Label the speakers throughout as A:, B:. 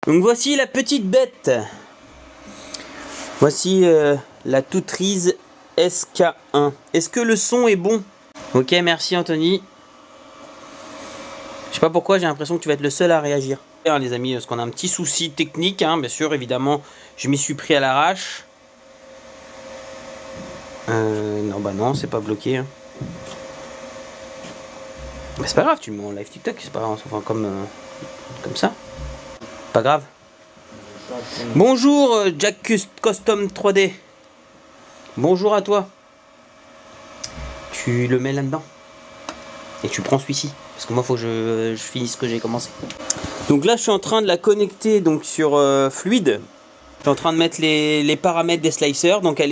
A: Donc voici la petite bête. Voici la Tutrise SK1. Est-ce que le son est bon? Ok, merci Anthony. Je sais pas pourquoi, j'ai l'impression que tu vas être le seul à réagir. Les amis, parce qu'on a un petit souci technique, hein, bien sûr, évidemment, je m'y suis pris à l'arrache. Non, bah non, c'est pas bloqué. Hein. Bah, c'est pas grave, tu le mets en live TikTok, c'est pas grave, enfin comme ça. Pas grave. Bonjour Jack Custom 3D. Bonjour à toi. Tu le mets là-dedans. Et tu prends celui-ci. Parce que moi, il faut que je finisse ce que j'ai commencé. Donc là, je suis en train de la connecter donc, sur Fluide. Je suis en train de mettre les paramètres des slicers. Donc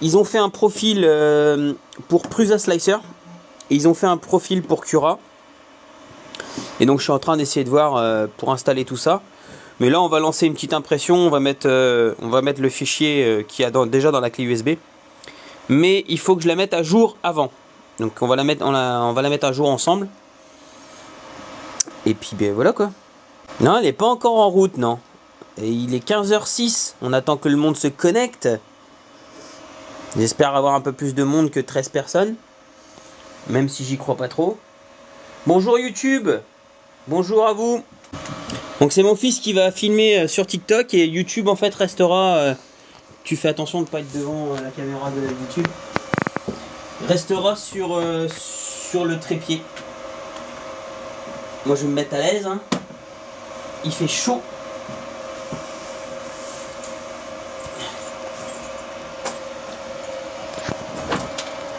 A: ils ont fait un profil pour Prusa Slicer. Et ils ont fait un profil pour Cura. Et donc je suis en train d'essayer de voir pour installer tout ça. Mais là, on va lancer une petite impression. On va mettre le fichier qu'il y a déjà dans la clé USB. Mais il faut que je la mette à jour avant. Donc on va la mettre à jour ensemble. Et puis ben voilà quoi. Non, elle n'est pas encore en route, non. Et il est 15h06. On attend que le monde se connecte. J'espère avoir un peu plus de monde que 13 personnes. Même si j'y crois pas trop. Bonjour YouTube. Bonjour à vous. Donc c'est mon fils qui va filmer sur TikTok. Et YouTube en fait restera... tu fais attention de ne pas être devant la caméra de YouTube. Restera sur le trépied. Moi je vais me mettre à l'aise. Hein. Il fait chaud.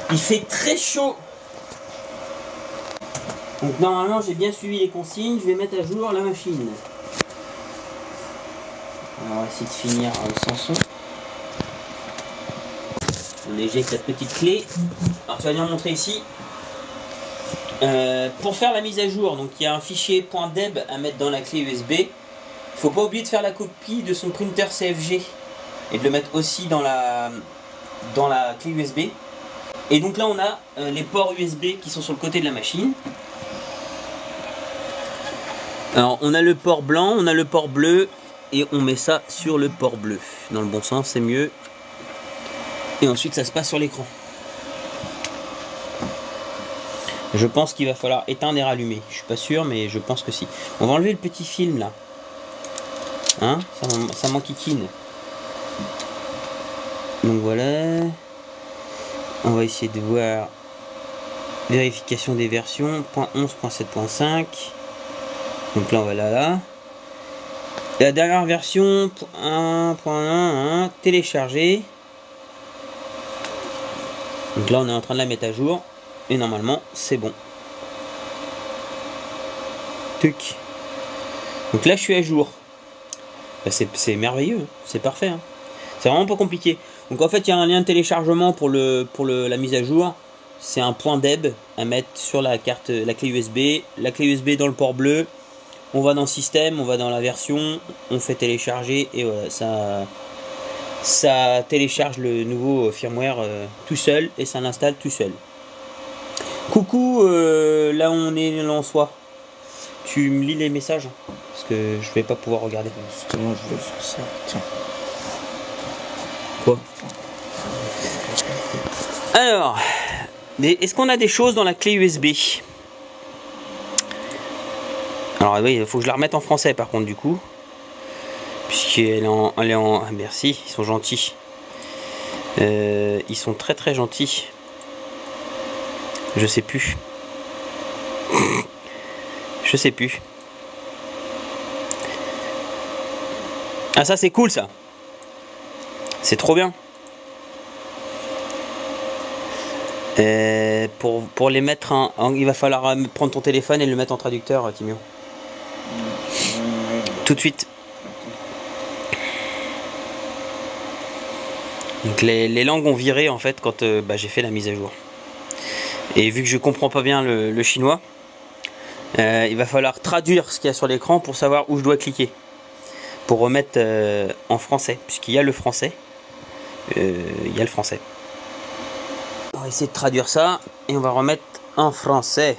A: Il fait très chaud. Donc normalement j'ai bien suivi les consignes. Je vais mettre à jour la machine. Alors, on va essayer de finir sans son. On éjecte la petite clé. Alors tu vas venir montrer ici. Pour faire la mise à jour, donc il y a un fichier .deb à mettre dans la clé USB. Il ne faut pas oublier de faire la copie de son printer CFG et de le mettre aussi dans la clé USB. Et donc là on a les ports USB qui sont sur le côté de la machine. Alors on a le port blanc, on a le port bleu et on met ça sur le port bleu. Dans le bon sens, c'est mieux. Et ensuite ça se passe sur l'écran. Je pense qu'il va falloir éteindre et rallumer. Je suis pas sûr, mais je pense que si. On va enlever le petit film là. Hein, ça m'enquiquine. Donc voilà. On va essayer de voir. Vérification des versions. .11.7.5. Donc là on va là. La dernière version 1.1 téléchargée. Donc là on est en train de la mettre à jour. Et normalement c'est bon. Tuc. Donc là je suis à jour. Bah, c'est merveilleux, c'est parfait. Hein. C'est vraiment pas compliqué. Donc en fait il y a un lien de téléchargement pour la mise à jour. C'est un .deb à mettre sur la carte, la clé USB. La clé USB dans le port bleu. On va dans système, on va dans la version, on fait télécharger et voilà, ça télécharge le nouveau firmware tout seul et ça l'installe tout seul. Coucou, là on est en soi. Tu me lis les messages parce que je vais pas pouvoir regarder.
B: Justement, je vais faire ça. Tiens.
A: Quoi? Alors, est-ce qu'on a des choses dans la clé USB? Alors oui, il faut que je la remette en français par contre du coup. Puisqu'elle est en... Ah, merci, ils sont gentils. Ils sont très très gentils. Je sais plus. Je sais plus. Ah ça c'est cool ça. C'est trop bien. Pour les mettre il va falloir prendre ton téléphone et le mettre en traducteur, Timio. Tout de suite. Donc les langues ont viré en fait quand j'ai fait la mise à jour. Et vu que je comprends pas bien le chinois, il va falloir traduire ce qu'il y a sur l'écran pour savoir où je dois cliquer. Pour remettre en français, puisqu'il y a le français. Il y a le français. On va essayer de traduire ça et on va remettre en français.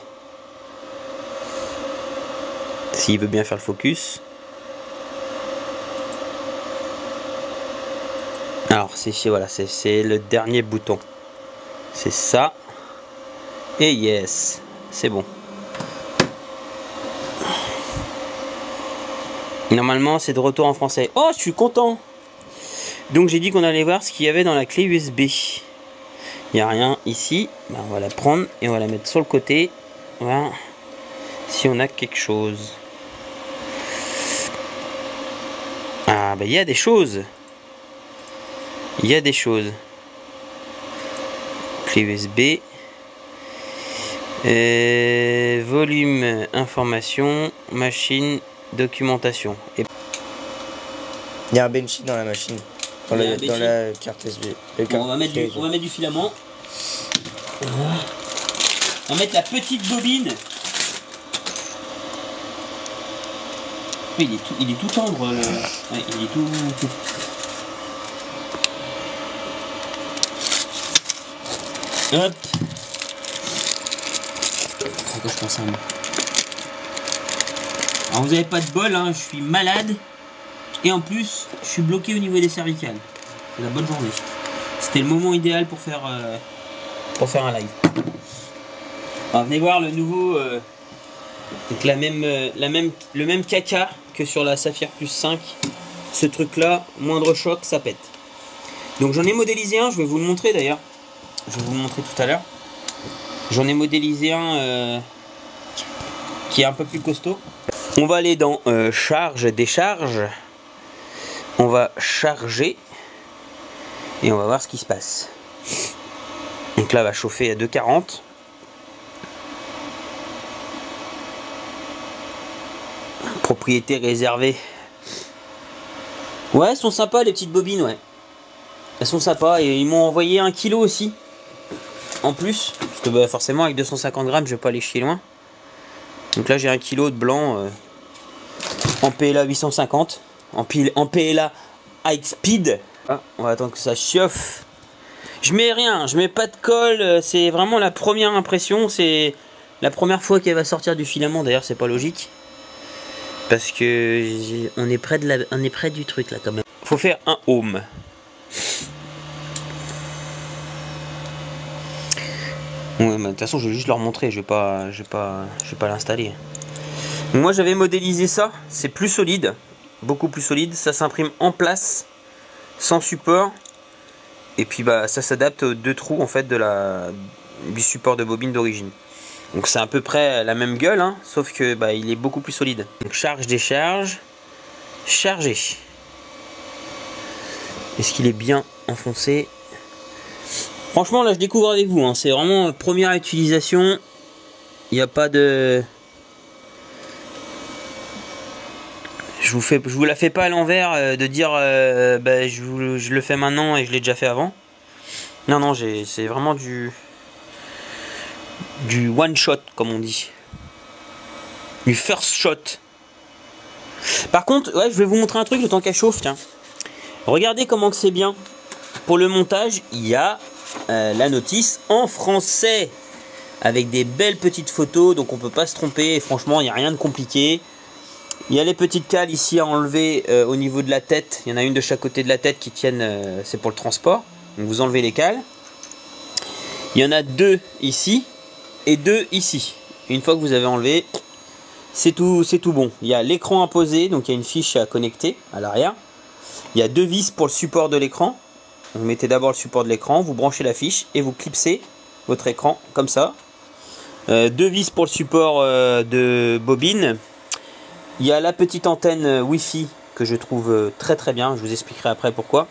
A: S'il veut bien faire le focus. Alors voilà, c'est le dernier bouton. C'est ça. Et yes, c'est bon. Normalement, c'est de retour en français. Oh, je suis content. Donc j'ai dit qu'on allait voir ce qu'il y avait dans la clé USB. Il n'y a rien ici. Ben, on va la prendre et on va la mettre sur le côté. Voilà. Si on a quelque chose. Ah, ben il y a des choses. Il y a des choses. Clé USB. Volume, information, machine, documentation. Et...
B: il y a un Benchy dans la machine. Dans la carte USB.
A: Bon, on va mettre du filament. On va mettre la petite bobine. Oui, il est tout tendre. Ouais, il est tout. Hop. Pourquoi je pense à moi. Alors vous n'avez pas de bol, hein, je suis malade. Et en plus, je suis bloqué au niveau des cervicales. C'est la bonne journée. C'était le moment idéal pour faire un live. Alors, venez voir le nouveau... donc le même caca que sur la Saphir Plus 5. Ce truc là, moindre choc, ça pète. Donc j'en ai modélisé un, je vais vous le montrer d'ailleurs. Je vais vous le montrer tout à l'heure. J'en ai modélisé un qui est un peu plus costaud. On va aller dans charge, décharge. On va charger. Et on va voir ce qui se passe. Donc là, on va chauffer à 240. Propriété réservée. Ouais, elles sont sympas les petites bobines, ouais. Elles sont sympas et ils m'ont envoyé 1 kg aussi. En plus, parce que bah, forcément avec 250 grammes, je vais pas aller chier loin. Donc là, j'ai 1 kg de blanc en PLA 850. En PLA High Speed. Ah, on va attendre que ça chauffe. Je mets rien, je mets pas de colle. C'est vraiment la première impression. C'est la première fois qu'elle va sortir du filament. D'ailleurs, c'est pas logique. Parce que on est près du truc là quand même. Faut faire un home. Ouais, de toute façon, je vais juste leur montrer. Je vais pas l'installer. Moi, j'avais modélisé ça. C'est plus solide, beaucoup plus solide. Ça s'imprime en place, sans support. Et puis bah, ça s'adapte aux 2 trous en fait du support de bobine d'origine. Donc c'est à peu près la même gueule, hein, sauf que bah, il est beaucoup plus solide. Donc charge, décharge, charger. Est-ce qu'il est bien enfoncé? Franchement là je découvre avec vous, hein, c'est vraiment première utilisation. Il n'y a pas de... Je vous la fais pas à l'envers de dire bah, je le fais maintenant et je l'ai déjà fait avant. Non, non, c'est vraiment du one shot comme on dit. Du first shot. Par contre, ouais, je vais vous montrer un truc le temps qu'elle chauffe, tiens. Regardez comment que c'est bien. Pour le montage, il y a la notice en français. Avec des belles petites photos, donc on peut pas se tromper. Et franchement, il n'y a rien de compliqué. Il y a les petites cales ici à enlever au niveau de la tête. Il y en a une de chaque côté de la tête qui tiennent, c'est pour le transport. Donc vous enlevez les cales. Il y en a 2 ici et 2 ici. Une fois que vous avez enlevé, c'est tout bon. Il y a l'écran à poser, donc il y a une fiche à connecter à l'arrière. Il y a 2 vis pour le support de l'écran. Vous mettez d'abord le support de l'écran, vous branchez la fiche et vous clipsez votre écran comme ça. 2 vis pour le support de bobine. Il y a la petite antenne Wi-Fi que je trouve très très bien. Je vous expliquerai après pourquoi.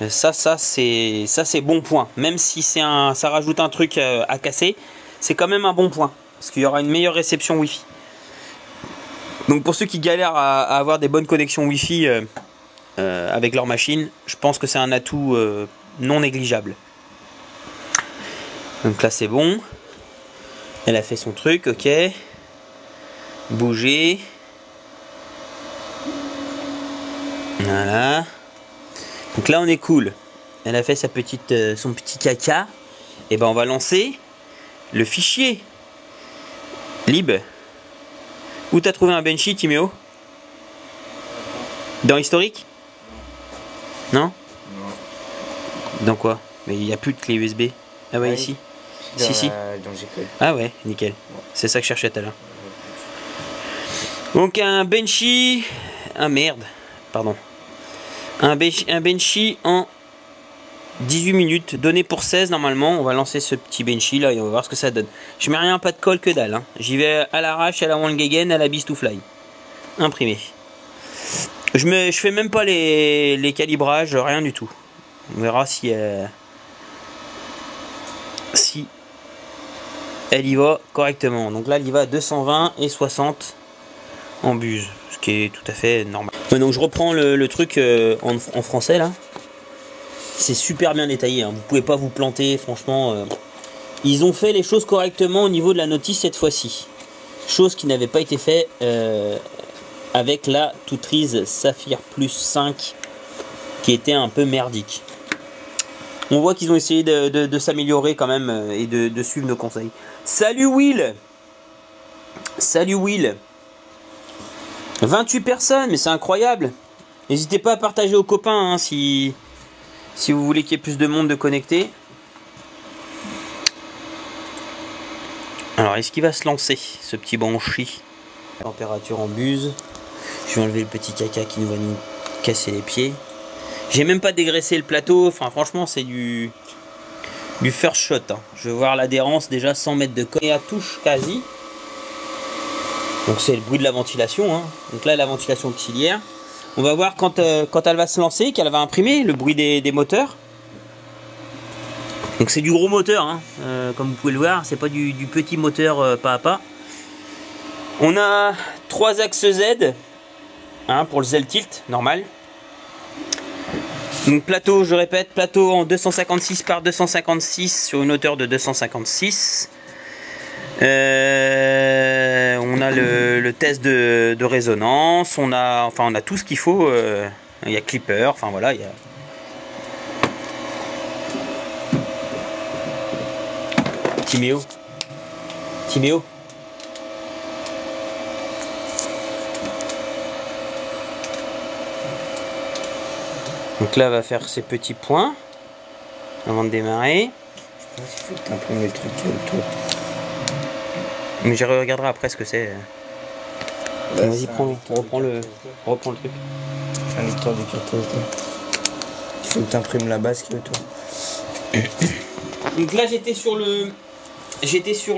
A: Ça c'est bon point. Même si ça rajoute un truc à casser, c'est quand même un bon point. Parce qu'il y aura une meilleure réception Wi-Fi. Donc pour ceux qui galèrent à avoir des bonnes connexions Wi-Fi avec leur machine, je pense que c'est un atout non négligeable. Donc là c'est bon. Elle a fait son truc, ok. Bouger. Voilà. Donc là on est cool. Elle a fait son petit caca. Et ben on va lancer le fichier lib. Où t'as trouvé un Benchy, Timéo? Dans historique? Non? Dans quoi? Mais il n'y a plus de clé USB. Ah ouais, ici. Si. Ah ouais, nickel. C'est ça que je cherchais tout à l'heure. Donc un Benchy. Ah merde. Pardon. Un Benchy en 18 minutes. Donné pour 16 normalement. On va lancer ce petit Benchy là et on va voir ce que ça donne. Je mets rien, pas de colle que dalle. Hein. J'y vais à l'arrache, à la One Gegen, à la Beast to Fly. Imprimé. Je fais même pas les calibrages, rien du tout. On verra si elle y va correctement. Donc là, elle y va à 220 et 60 en buse, ce qui est tout à fait normal. Ouais, donc je reprends le truc en français là. C'est super bien détaillé, hein. Vous pouvez pas vous planter, franchement. Ils ont fait les choses correctement au niveau de la notice cette fois-ci. Chose qui n'avait pas été fait avec la Toutrise Saphir Plus 5 qui était un peu merdique. On voit qu'ils ont essayé de s'améliorer quand même et de suivre nos conseils. Salut Will! Salut Will! 28 personnes, mais c'est incroyable! N'hésitez pas à partager aux copains hein, si vous voulez qu'il y ait plus de monde de connecté. Alors, est-ce qu'il va se lancer, ce petit Benchy? Température en buse. Je vais enlever le petit caca qui va nous casser les pieds. J'ai même pas dégraissé le plateau. Enfin, franchement, c'est du first shot. Hein. Je veux voir l'adhérence déjà 100 mètres de colle. Et à touche quasi. Donc, c'est le bruit de la ventilation. Hein. Donc là, la ventilation auxiliaire. On va voir quand elle va se lancer, qu'elle va imprimer le bruit des moteurs. Donc, c'est du gros moteur. Hein. Comme vous pouvez le voir, c'est pas du petit moteur pas à pas. On a 3 axes Z. Hein, pour le Z tilt, normal. Donc plateau, je répète, plateau en 256 par 256 sur une hauteur de 256. On a le test de résonance, on a tout ce qu'il faut. Il y a clipper, enfin voilà, il y a... Timéo. Donc là, on va faire ses petits points avant de démarrer.
B: Je pense qu'il faut que tu imprimes le truc autour.
A: Mais je regarderai après ce que c'est. Vas-y, reprends le truc.
B: C'est un lecteur de carte SD. Il faut que tu imprimes la base qui est autour.
A: Donc là, j'étais sur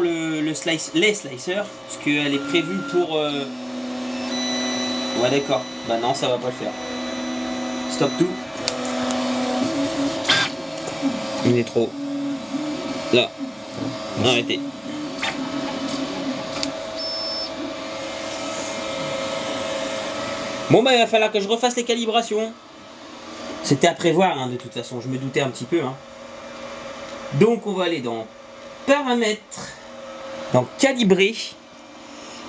A: les slicers, parce qu'elle est prévue pour... Ouais, d'accord. Bah non, ça va pas le faire. Stop tout. Il est trop. Là. Arrêtez. Bon bah il va falloir que je refasse les calibrations. C'était à prévoir hein, de toute façon, je me doutais un petit peu. Hein. Donc on va aller dans paramètres, dans calibrer.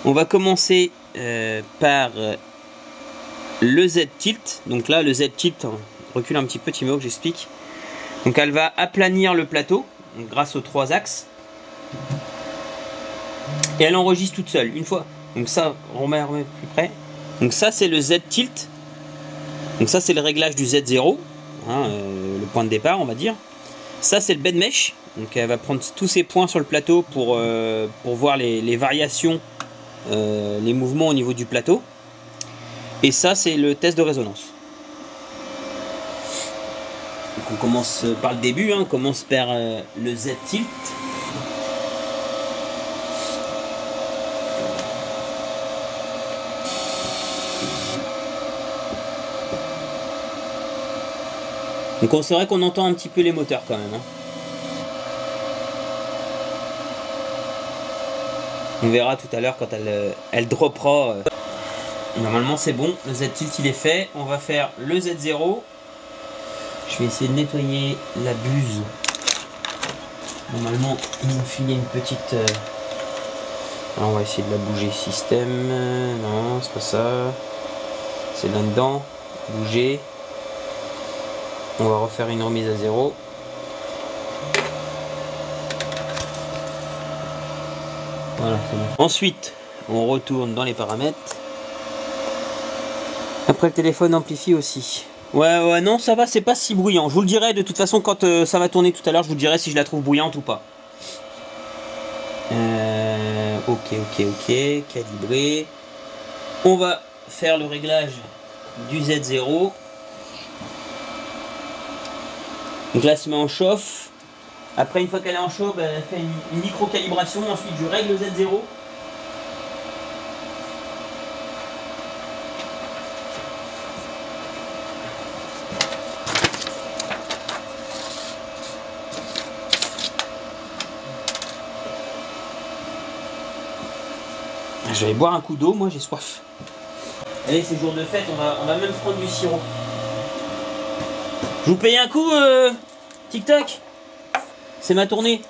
A: On va commencer par le Z tilt. Donc là le Z tilt, recule un petit peu Timéo que j'explique. Donc elle va aplanir le plateau donc, grâce aux 3 axes. Et elle enregistre toute seule, une fois. Donc ça, on remet plus près. Donc ça c'est le Z tilt. Donc ça c'est le réglage du Z0. Hein, le point de départ on va dire. Ça c'est le bed mesh. Donc elle va prendre tous ces points sur le plateau pour voir les variations, les mouvements au niveau du plateau. Et ça c'est le test de résonance. Donc on commence par le début, hein, on commence par le Z tilt. Donc c'est vrai qu'on entend un petit peu les moteurs quand même. Hein. On verra tout à l'heure quand elle droppera. Normalement c'est bon, le Z tilt il est fait. On va faire le Z0. Je vais essayer de nettoyer la buse. Normalement ils m'ont filé une petite... Alors, on va essayer de la bouger système. Non c'est pas ça. C'est là-dedans. Bouger. On va refaire une remise à 0. Voilà, c'est bon. Ensuite, on retourne dans les paramètres. Après, le téléphone amplifie aussi. Ouais, non, ça va, c'est pas si bruyant. Je vous le dirai de toute façon quand ça va tourner tout à l'heure, je vous dirai si je la trouve bruyante ou pas. Ok, calibré. On va faire le réglage du Z0. Donc là, elle se met en chauffe. Après, une fois qu'elle est en chauffe, elle fait une micro-calibration. Ensuite, je règle le Z0. Je vais boire un coup d'eau, moi j'ai soif. Allez, c'est jour de fête, on va même prendre du sirop. Je vous paye un coup, TikTok. C'est ma tournée.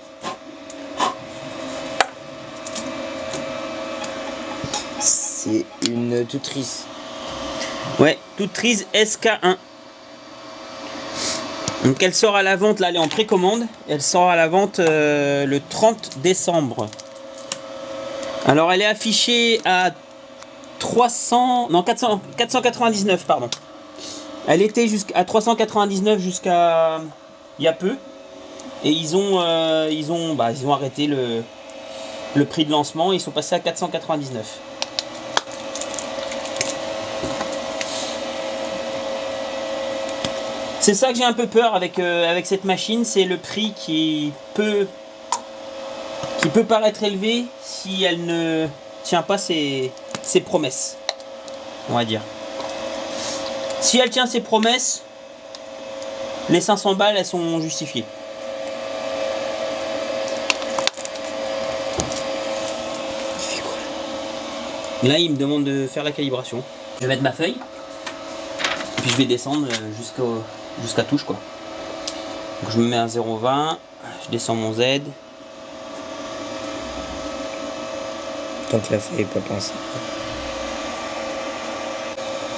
B: C'est une tutrice.
A: Ouais, tutrice SK1. Donc elle sort à la vente, là elle est en précommande. Elle sort à la vente le 30 décembre. Alors elle est affichée à 499 pardon. Elle était à 399 jusqu'à il y a peu. Et ils ont arrêté le prix de lancement. Ils sont passés à 499. C'est ça que j'ai un peu peur avec cette machine, c'est le prix qui peut paraître élevé si elle ne tient pas ses promesses, on va dire. Si elle tient ses promesses, les 500 balles, elles sont justifiées. Là, il me demande de faire la calibration. Je vais mettre ma feuille, puis je vais descendre jusqu'à touche, quoi. Donc je me mets à 0,20, je descends mon Z.
B: Tant que la feuille n'est pas pensée.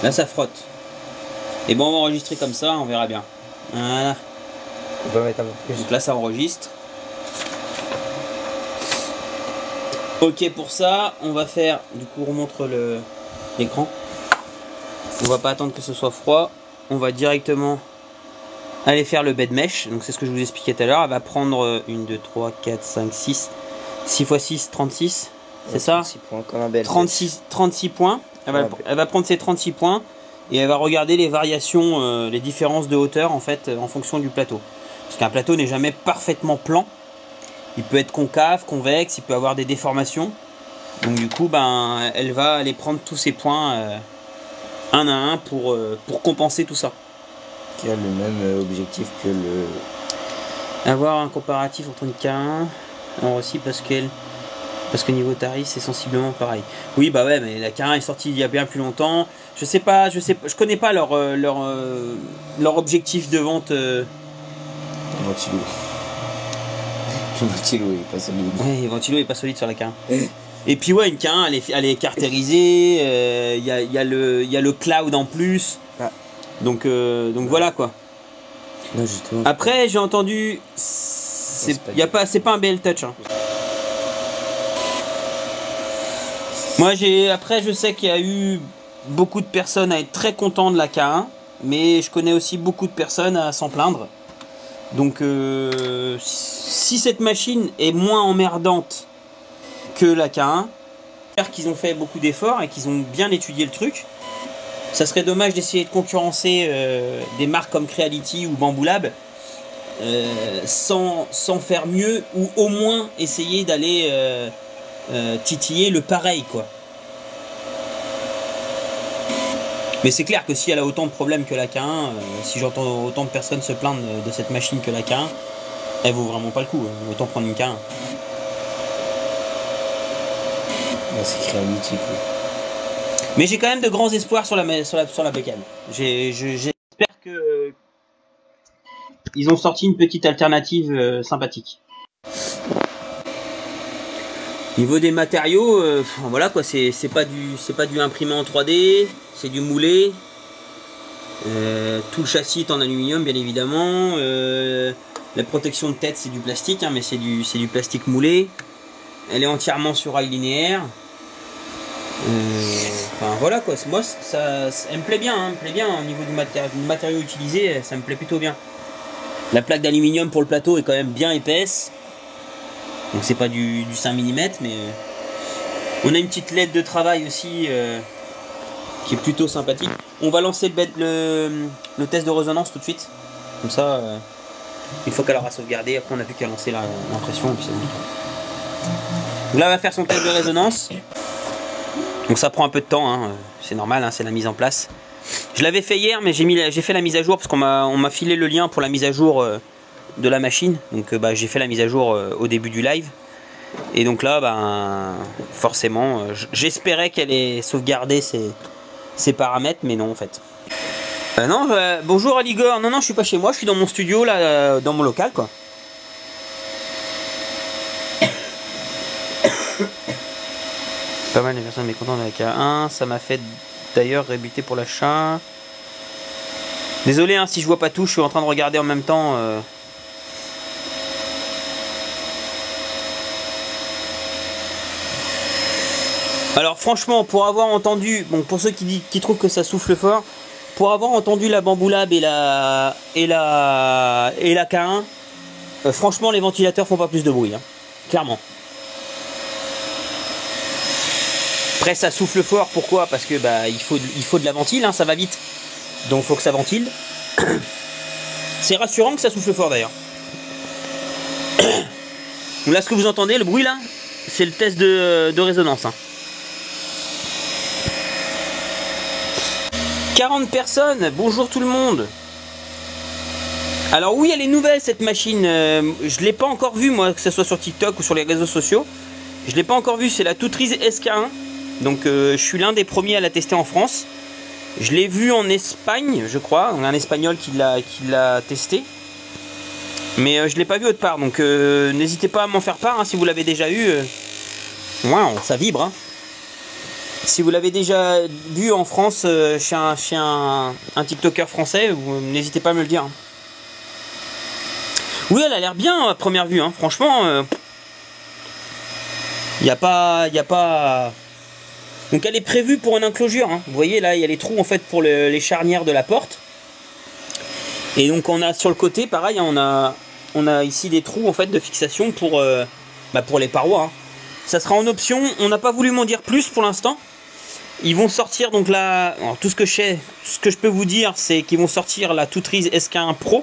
A: Là, ça frotte. Et bon, on va enregistrer comme ça, on verra bien. Voilà.
B: On peut mettre un peu plus.
A: Donc là, ça enregistre. Ok, pour ça, on va faire... Du coup, on remontre l'écran. On va pas attendre que ce soit froid. On va directement aller faire le bed mesh. Donc c'est ce que je vous expliquais tout à l'heure. Elle va prendre 1, 2, 3, 4, 5, 6. 6 x 6, 36. C'est ça
B: 36 points, comme un bel
A: 36 points. Elle va prendre ses 36 points. Et elle va regarder les variations, les différences de hauteur en fait, en fonction du plateau. Parce qu'un plateau n'est jamais parfaitement plan. Il peut être concave, convexe, il peut avoir des déformations. Donc du coup, ben, elle va aller prendre tous ces points un à un pour compenser tout ça.
B: Qui a le même objectif que le...
A: Avoir un comparatif entre une K1, alors aussi parce que niveau tarif c'est sensiblement pareil. Oui bah ouais, mais la K1 est sortie il y a bien plus longtemps. Je connais pas leur objectif de vente.
B: Ventilo. Le ventilo est pas solide.
A: Ouais, le ventilo est pas solide sur la K1. Et puis ouais, une K1 elle est caractérisée, il y a le cloud en plus.
B: Ah.
A: Donc voilà quoi.
B: Non, justement.
A: Après j'ai entendu, c'est pas un BL Touch. Hein. Moi je sais qu'il y a eu beaucoup de personnes à être très contents de la K1, mais je connais aussi beaucoup de personnes à s'en plaindre. Donc si cette machine est moins emmerdante que la K1, j'espère qu'ils ont fait beaucoup d'efforts et qu'ils ont bien étudié le truc. Ça serait dommage d'essayer de concurrencer des marques comme Creality ou Bamboo Lab sans faire mieux, ou au moins essayer d'aller titiller le pareil quoi. Mais c'est clair que si elle a autant de problèmes que la K1, si j'entends autant de personnes se plaindre de cette machine que la K1, elle vaut vraiment pas le coup, hein. Autant prendre une K1.
B: C'est Creality quoi.
A: Mais j'ai quand même de grands espoirs sur la bécane. J'espère que ils ont sorti une petite alternative sympathique. Niveau des matériaux, voilà quoi, c'est pas du imprimé en 3D, c'est du moulé. Tout le châssis est en aluminium bien évidemment. La protection de tête c'est du plastique, hein, mais c'est du plastique moulé. Elle est entièrement sur rail linéaire. Enfin voilà quoi, moi elle me plaît bien, hein, au niveau du matériau utilisé, ça me plaît plutôt bien. La plaque d'aluminium pour le plateau est quand même bien épaisse. Donc c'est pas du 5 mm, mais on a une petite LED de travail aussi qui est plutôt sympathique. On va lancer le test de résonance tout de suite. Comme ça, une fois qu'elle aura sauvegardé, après on n'a plus qu'à lancer l'impression. Donc là, elle va faire son test de résonance. Donc ça prend un peu de temps, hein. C'est normal, hein, c'est la mise en place. Je l'avais fait hier, mais j'ai fait la mise à jour parce qu'on m'a filé le lien pour la mise à jour de la machine. Donc j'ai fait la mise à jour au début du live. Et donc là, forcément, j'espérais qu'elle ait sauvegardé ses paramètres, mais non en fait. Non, bonjour Aligor, non, je suis pas chez moi, je suis dans mon studio, là, dans mon local quoi. Pas mal de personnes mécontentes avec A1, ça m'a fait d'ailleurs rébuter pour l'achat. Désolé hein, si je vois pas tout, je suis en train de regarder en même temps. Alors franchement, pour avoir entendu, bon pour ceux qui trouvent que ça souffle fort, pour avoir entendu la Bamboulab et la K1, franchement les ventilateurs font pas plus de bruit, hein, clairement. Après ça souffle fort, pourquoi? Parce que il faut de la ventile, hein, ça va vite. Donc il faut que ça ventile. C'est rassurant que ça souffle fort d'ailleurs. Là ce que vous entendez, le bruit là, c'est le test de résonance. Hein. 40 personnes, bonjour tout le monde. Alors oui, elle est nouvelle cette machine, je l'ai pas encore vue moi, que ce soit sur TikTok ou sur les réseaux sociaux. Je l'ai pas encore vue, c'est la Tutriz SK1. Donc je suis l'un des premiers à la tester en France. Je l'ai vue en Espagne, je crois, un Espagnol qui l'a testé. Mais je l'ai pas vu autre part, donc n'hésitez pas à m'en faire part hein, si vous l'avez déjà eu. Waouh, ça vibre hein. Si vous l'avez déjà vu en France chez un TikToker français, n'hésitez pas à me le dire. Oui, elle a l'air bien à première vue, hein. Franchement. Il n'y a pas... Donc elle est prévue pour une enclosure. Hein. Vous voyez là, il y a les trous en fait pour les charnières de la porte. Et donc on a sur le côté, pareil, hein, on a ici des trous en fait de fixation pour les parois. Hein. Ça sera en option. On n'a pas voulu m'en dire plus pour l'instant. Ils vont sortir donc là, alors, tout ce que je peux vous dire, c'est qu'ils vont sortir la Tutriz SK1 Pro,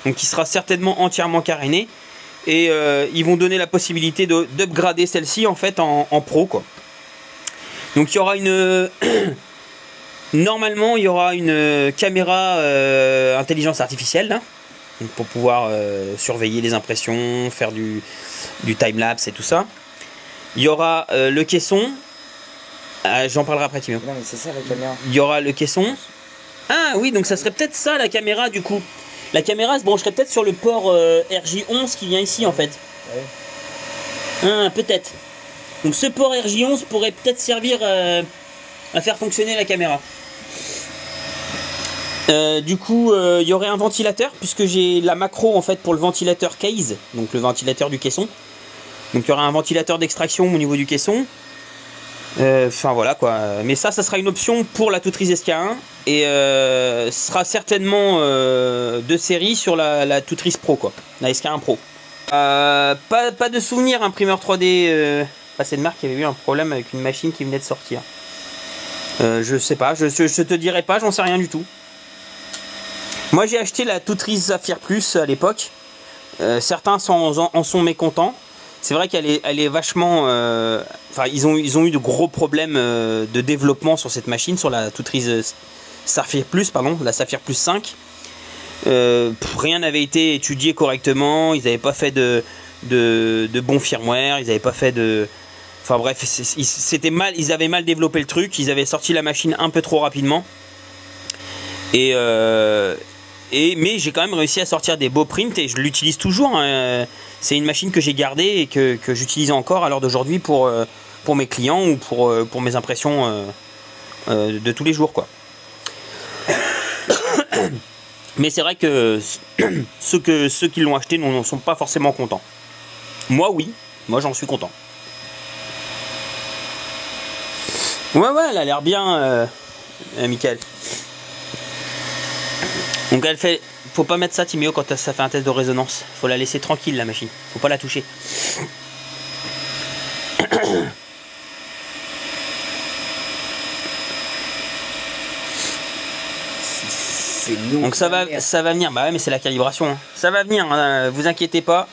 A: donc qui sera certainement entièrement carénée, et ils vont donner la possibilité d'upgrader celle-ci en fait en Pro quoi. Donc il y aura normalement il y aura une caméra intelligence artificielle là, donc pour pouvoir surveiller les impressions, faire du time-lapse et tout ça. Il y aura le caisson. J'en parlerai après Timo.
B: Non mais c'est ça la caméra.
A: Il y aura le caisson. Ah oui, donc ça serait peut-être ça la caméra du coup. La caméra se brancherait peut-être sur le port RJ11 qui vient ici en fait. Ouais. Ah, peut-être. Donc ce port RJ11 pourrait peut-être servir à faire fonctionner la caméra. Du coup, il y aurait un ventilateur puisque j'ai la macro en fait pour le ventilateur case, donc le ventilateur du caisson. Donc il y aura un ventilateur d'extraction au niveau du caisson. Enfin voilà quoi, mais ça sera une option pour la Tutriz SK1 et sera certainement de série sur la Tutriz Pro quoi, la SK1 Pro. Pas de souvenir imprimeur 3D passé de marque, il y avait eu un problème avec une machine qui venait de sortir. Je sais pas, je te dirai pas, j'en sais rien du tout. Moi j'ai acheté la Tutriz Saphir Plus à l'époque, certains en sont mécontents. C'est vrai qu'elle est vachement... Enfin, ils ont eu de gros problèmes de développement sur cette machine, sur la Tutriz Saphir Plus, pardon, la Saphir Plus 5. Rien n'avait été étudié correctement, ils n'avaient pas fait de bon firmware, ils n'avaient pas fait de... Enfin bref, c'était mal, ils avaient mal développé le truc, ils avaient sorti la machine un peu trop rapidement. Mais j'ai quand même réussi à sortir des beaux prints et je l'utilise toujours. Hein. C'est une machine que j'ai gardée et que j'utilise encore à l'heure d'aujourd'hui pour mes clients ou pour mes impressions de tous les jours, quoi. Mais c'est vrai que ceux qui l'ont acheté ne sont pas forcément contents. Moi oui, moi j'en suis content. Ouais, elle a l'air bien, Michael. Donc elle fait... Faut pas mettre ça, Timéo, quand ça fait un test de résonance. Faut la laisser tranquille, la machine. Faut pas la toucher. Donc ça va venir. Bah ouais, mais c'est la calibration. Hein. Ça va venir, hein, vous inquiétez pas.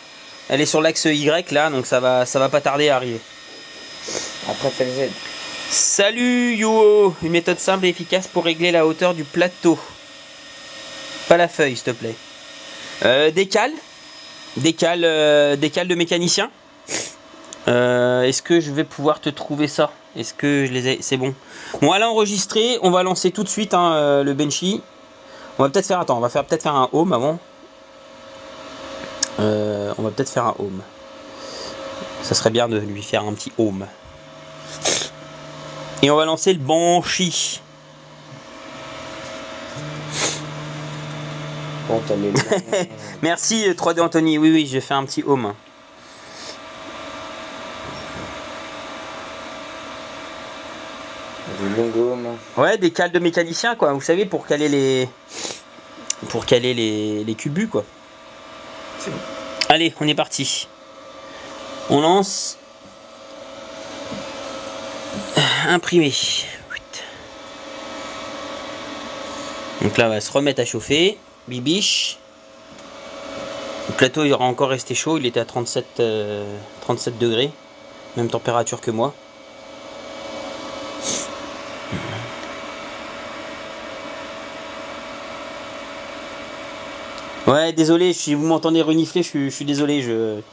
A: Elle est sur l'axe Y là, donc ça va pas tarder à arriver.
B: Après fais le Z.
A: Salut Yo, une méthode simple et efficace pour régler la hauteur du plateau. Pas la feuille, s'il te plaît. Décale de mécanicien. Est-ce que je vais pouvoir te trouver ça? Est-ce que je les ai? C'est bon. Bon, elle a enregistré. On va lancer tout de suite hein, le Benchy. On va peut-être faire. Attends, on va peut-être faire un home avant. On va peut-être faire un home. Ça serait bien de lui faire un petit home. Et on va lancer le Benchy.
B: Bon,
A: Merci 3D Anthony. Oui, j'ai fait un petit home.
B: Du long home.
A: Ouais, des cales de mécanicien quoi. Vous savez pour caler les cubus quoi.
B: C'est bon.
A: Allez, on est parti. On lance. Imprimer. Donc là, on va se remettre à chauffer. Bibiche. Le plateau, il aura encore resté chaud. Il était à 37 degrés. Même température que moi. Ouais, désolé, si vous m'entendez renifler, je suis désolé. De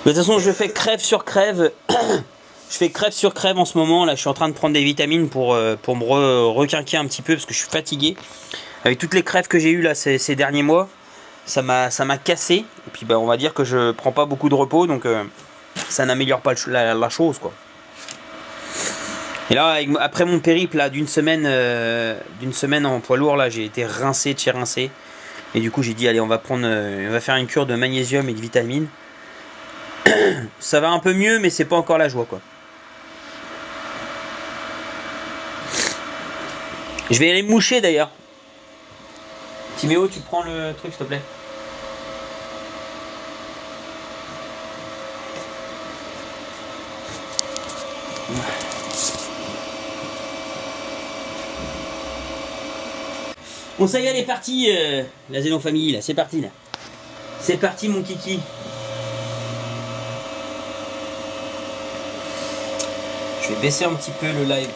A: toute façon, je fais crève sur crève. Je fais crève sur crève en ce moment. Là, je suis en train de prendre des vitamines pour me requinquer un petit peu parce que je suis fatigué. Avec toutes les crèves que j'ai eues là ces derniers mois, ça m'a cassé. Et puis, bah, on va dire que je prends pas beaucoup de repos, donc ça n'améliore pas la chose, quoi. Et là, après mon périple là d'une semaine en poids lourd, là, j'ai été rincé de chez rincé. Et du coup, j'ai dit allez, on va faire une cure de magnésium et de vitamines. Ça va un peu mieux, mais c'est pas encore la joie, quoi. Je vais aller me moucher d'ailleurs. Timéo, tu prends le truc, s'il te plaît. Bon, ça y est, elle est partie, la Zénon Famille, là. C'est parti, là. C'est parti, mon kiki. Je vais baisser un petit peu le live.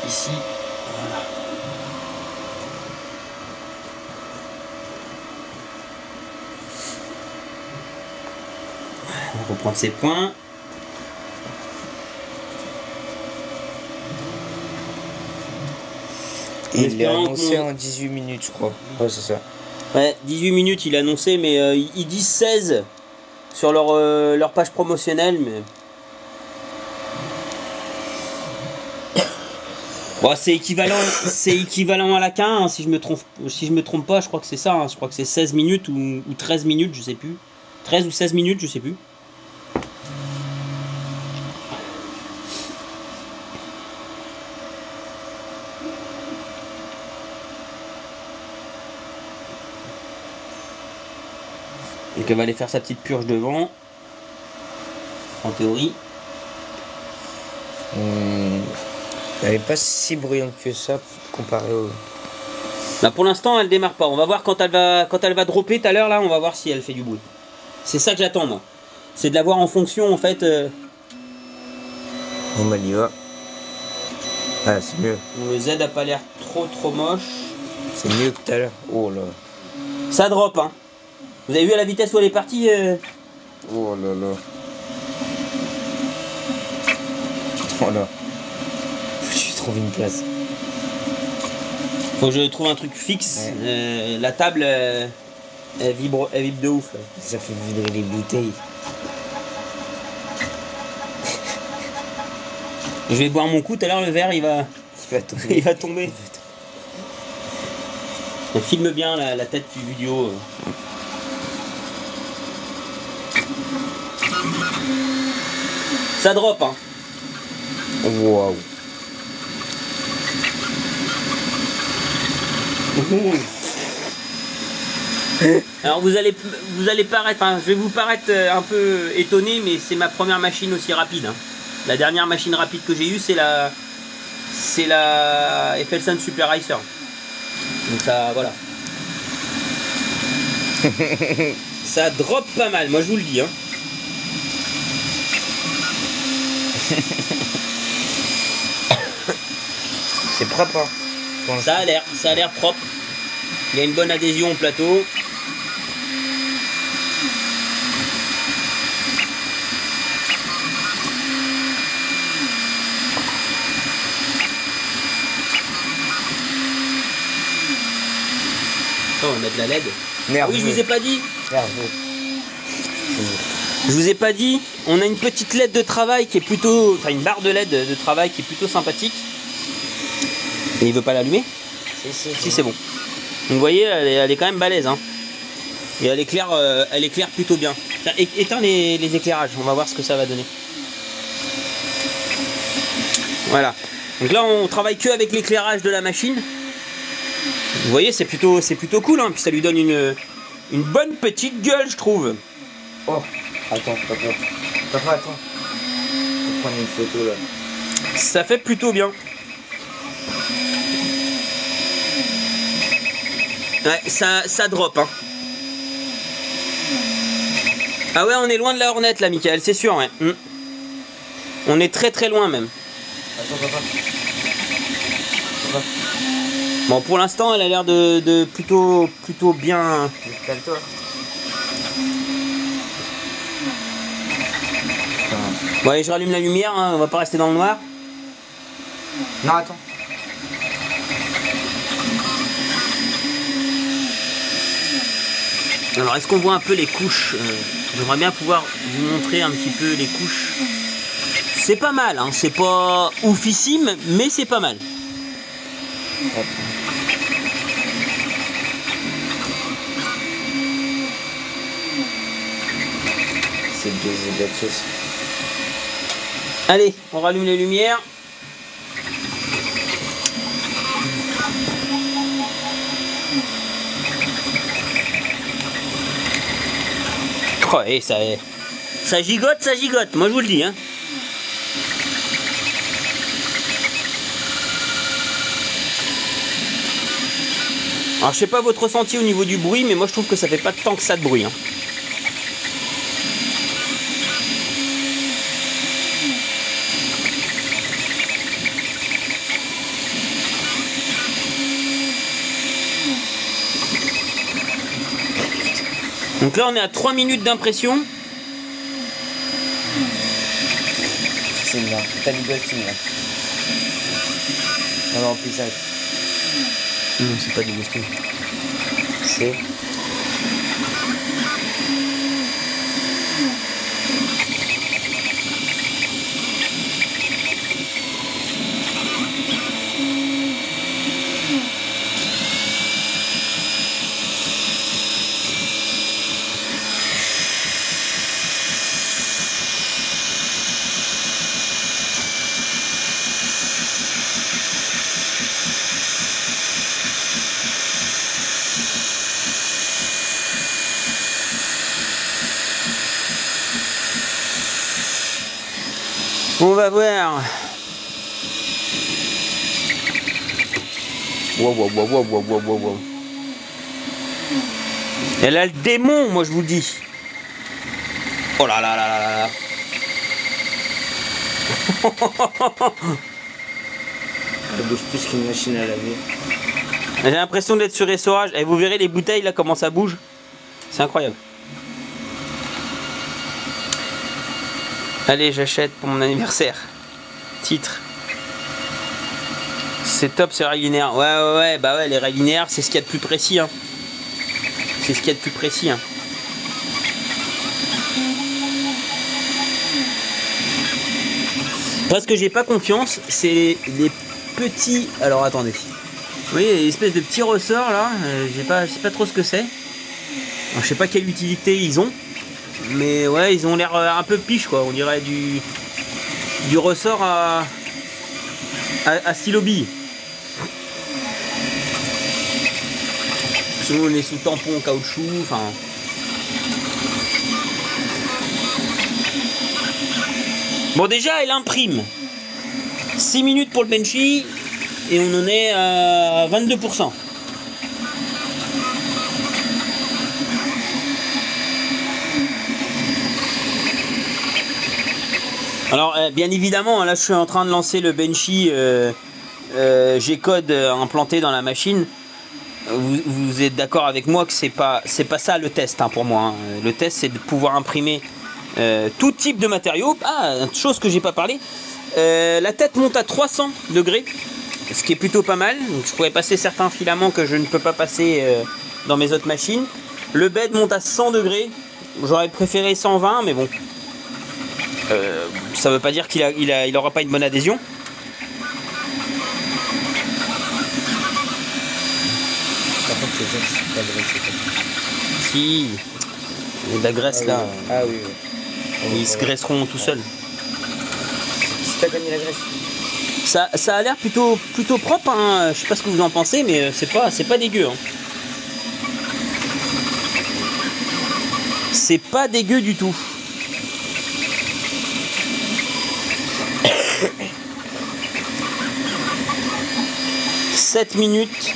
A: Ici. Voilà. On va reprendre ses points.
B: Il est annoncé en 18 minutes, je crois. Ouais, c'est ça.
A: Ouais, 18 minutes, il a annoncé, mais ils disent 16 sur leur page promotionnelle. Mais... Bon, c'est équivalent à la K1, hein, si je me trompe pas, je crois que c'est ça. Hein, je crois que c'est 16 minutes ou 13 minutes, je sais plus. 13 ou 16 minutes, je sais plus. Donc elle va aller faire sa petite purge devant. En théorie.
B: Elle n'est pas si bruyante que ça comparé au...
A: Là pour l'instant elle démarre pas. On va voir quand elle va dropper tout à l'heure là, on va voir si elle fait du bruit. C'est ça que j'attends moi. C'est de la voir en fonction en fait.
B: On y va. Ah c'est mieux.
A: Le Z a pas l'air trop moche.
B: C'est mieux que tout à l'heure. Oh là.
A: Ça drop hein. Vous avez vu à la vitesse où elle est partie
B: Oh là là. Oh là. Faut que je trouve une place.
A: Faut que je trouve un truc fixe. Ouais. La table, elle vibre de ouf. Là.
B: Ça fait vibrer les bouteilles.
A: Je vais boire mon coup, tout à l'heure le verre il va tomber. Il va tomber. On filme bien la tête du vidéo. Ça drop hein.
B: Waouh.
A: Alors vous allez paraître, hein, je vais vous paraître un peu étonné, mais c'est ma première machine aussi rapide. Hein. La dernière machine rapide que j'ai eue, c'est la FL5 Super Racer. Donc ça, voilà. Ça drop pas mal, moi je vous le dis. Hein.
B: C'est propre. Hein.
A: Ça a l'air propre. Il y a une bonne adhésion au plateau. On va mettre la LED.
B: Nerveux.
A: Oui, je vous ai pas dit.
B: Nerveux.
A: Je vous ai pas dit. On a une petite LED de travail qui est plutôt, enfin une barre de LED de travail qui est plutôt sympathique. Et il veut pas l'allumer? Si, c'est bon. Donc vous voyez, elle est quand même balèze. Hein. Et elle éclaire plutôt bien. Éteins les éclairages. On va voir ce que ça va donner. Voilà. Donc là, on travaille que avec l'éclairage de la machine. Vous voyez, c'est plutôt cool, hein. Puis ça lui donne une bonne petite gueule, je trouve.
B: Oh, attends. Je vais prendre une photo là.
A: Ça fait plutôt bien. Ouais, ça drop, hein. Ah ouais, on est loin de la Hornet là, Michael, c'est sûr, ouais. On est très loin même.
B: Attends.
A: Bon, pour l'instant, elle a l'air de plutôt bien.
B: Calme-toi.
A: Bon, allez, je rallume la lumière, hein, on va pas rester dans le noir.
B: Non, attends.
A: Alors, est-ce qu'on voit un peu les couches? J'aimerais bien pouvoir vous montrer un petit peu les couches. C'est pas mal, hein, c'est pas oufissime, mais c'est pas mal.
B: C'est des choses.
A: Allez, on rallume les lumières. Oh, et ça gigote, moi je vous le dis. Hein. Alors je sais pas votre ressenti au niveau du bruit, mais moi je trouve que ça fait pas tant que ça de bruit. Hein. Donc là on est à 3 minutes d'impression.
B: C'est bien, t'as du ghosting là. Non, remplissage.
A: Non, c'est pas du ghosting.
B: C'est.
A: On va voir. Wow. Elle a le démon, moi je vous le dis. Oh là là là là là.
B: Elle bouge plus qu'une machine à laver.
A: J'ai l'impression d'être sur essorage. Et vous verrez les bouteilles là comment ça bouge. C'est incroyable. Allez, j'achète pour mon anniversaire. Titre. C'est top, c'est rails linéaires. Ouais, bah ouais, les rails linéaires, c'est ce qu'il y a de plus précis. Hein. C'est ce qu'il y a de plus précis. Hein. Parce que j'ai pas confiance, c'est les petits. Alors attendez. Vous voyez, les espèces de petits ressorts là. Je sais pas trop ce que c'est. Je sais pas quelle utilité ils ont. Mais ouais, ils ont l'air un peu piche quoi, on dirait du ressort à à stylo bille. Sinon on est sous tampon caoutchouc, enfin. Bon déjà elle imprime. 6 minutes pour le Benchy et on en est à 22%. Alors bien évidemment là je suis en train de lancer le Benchy G-code implanté dans la machine. Vous êtes d'accord avec moi que c'est pas ça le test hein, pour moi. Hein. Le test c'est de pouvoir imprimer tout type de matériaux. Ah, chose que j'ai pas parlé. La tête monte à 300 degrés, ce qui est plutôt pas mal. Donc, je pourrais passer certains filaments que je ne peux pas passer dans mes autres machines. Le bed monte à 100 degrés. J'aurais préféré 120, mais bon. Ça veut pas dire qu'il aura pas une bonne adhésion.
B: Par contre, les gens, c'est pas graissé.
A: Si, il y a de la graisse là.
B: Oui. Ah oui, oui.
A: Ils se graisseront tout seuls.
B: Si t'as gagné la graisse.
A: Ça a l'air plutôt propre. Hein. Je sais pas ce que vous en pensez, mais c'est pas dégueu. Hein. C'est pas dégueu du tout. « 7 minutes.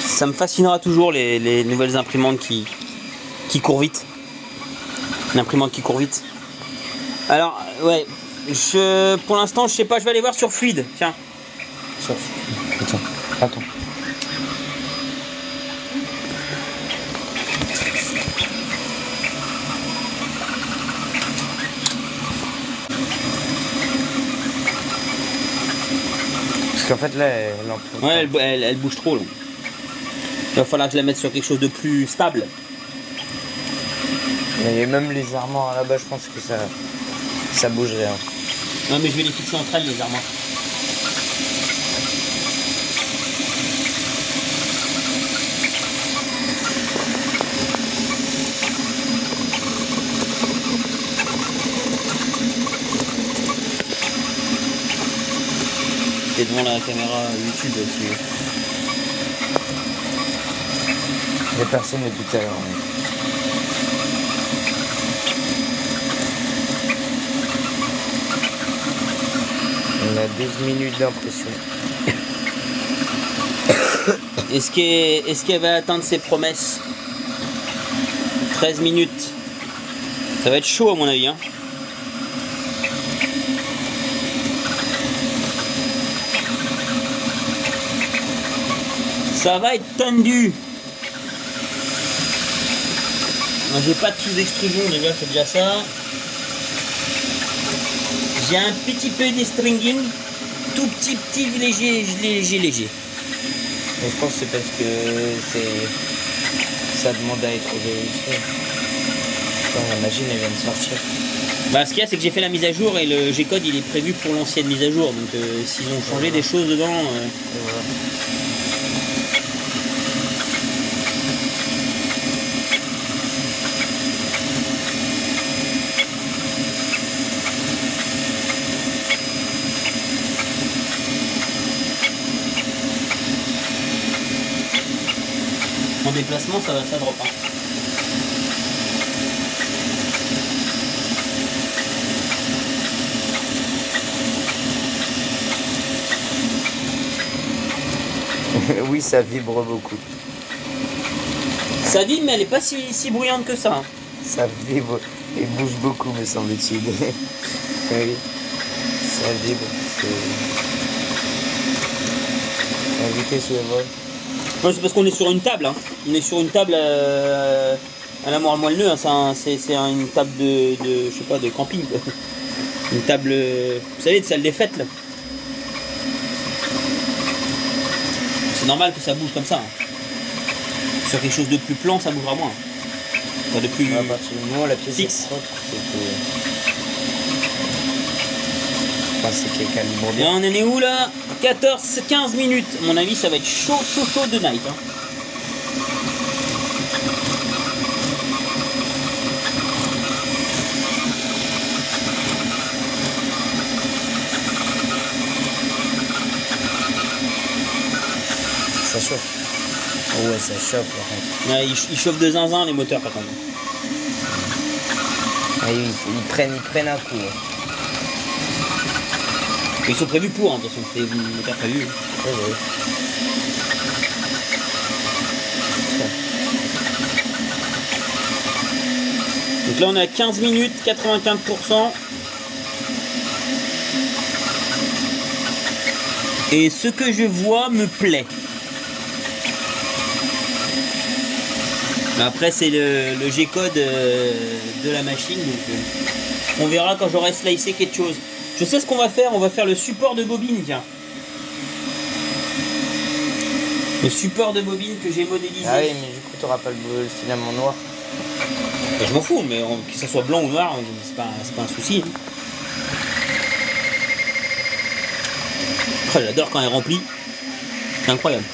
A: Ça me fascinera toujours les nouvelles imprimantes qui courent vite. Une imprimante qui court vite. Alors, ouais, pour l'instant, je sais pas, je vais aller voir sur Fluide. Tiens.
B: Attends. Parce qu'en fait, là,
A: elle bouge trop. Là. Il va falloir que je la mette sur quelque chose de plus stable.
B: Et même les armoires là-bas, je pense que ça bougerait. Hein.
A: Non, mais je vais les fixer entre elles, les armoires. Et devant la caméra YouTube aussi.
B: Il n'y a personne depuis tout à l'heure. On a 12 minutes d'impression.
A: Est-ce qu'elle va atteindre ses promesses? 13 minutes. Ça va être chaud à mon avis. Hein. Ça va être tendu. J'ai pas de sous-extrusion déjà, c'est déjà ça. J'ai un petit peu de stringing, tout petit léger.
B: Mais je pense que c'est parce que ça demande à être vérifié. La machine elle vient de sortir.
A: Bah, ce qu'il y a, c'est que j'ai fait la mise à jour et le G-code il est prévu pour l'ancienne mise à jour. Donc s'ils ont changé des choses dedans.
B: Voilà.
A: En déplacement, ça drop. Hein.
B: Oui, ça vibre beaucoup.
A: Ça vibre, mais elle est pas si bruyante que ça. Hein.
B: Ça vibre et bouge beaucoup, me semble-t-il. Oui, ça vibre. La vitesse où elle vole.
A: Non, c'est parce qu'on est sur une table. Hein. On est sur une table à la moelle-neu. Hein. C'est une table de je sais pas, de camping. Quoi. Une table, vous savez, de salle des fêtes là. C'est normal que ça bouge comme ça. Hein. Sur quelque chose de plus plan, ça bougera moins. Enfin, de plus
B: à partir du moment où la pièce
A: fixe.
B: est propre, c'est qu'elle calibre bien.
A: Et on en est où là? 14-15 minutes. À mon avis, ça va être chaud de night. Hein.
B: chauffe. Oh ouais, ça chauffe par contre.
A: Ouais, ils chauffent de zinzin les moteurs par contre.
B: Ah, ils prennent un coup.
A: Ils sont prévus pour, hein, de toute façon, c'est des moteurs prévus.
B: Ouais, ouais.
A: Donc là on est à 15 minutes, 95%. Et ce que je vois me plaît. Mais après c'est le G-code de la machine, donc on verra quand j'aurai slicé quelque chose. Je sais ce qu'on va faire, on va faire le support de bobine, tiens. Le support de bobine que j'ai modélisé.
B: Ah oui, mais du coup tu n'auras pas le filament noir.
A: Et je m'en fous, mais que ça soit blanc ou noir, c'est pas un souci. Oh, j'adore quand elle est remplie. C'est incroyable.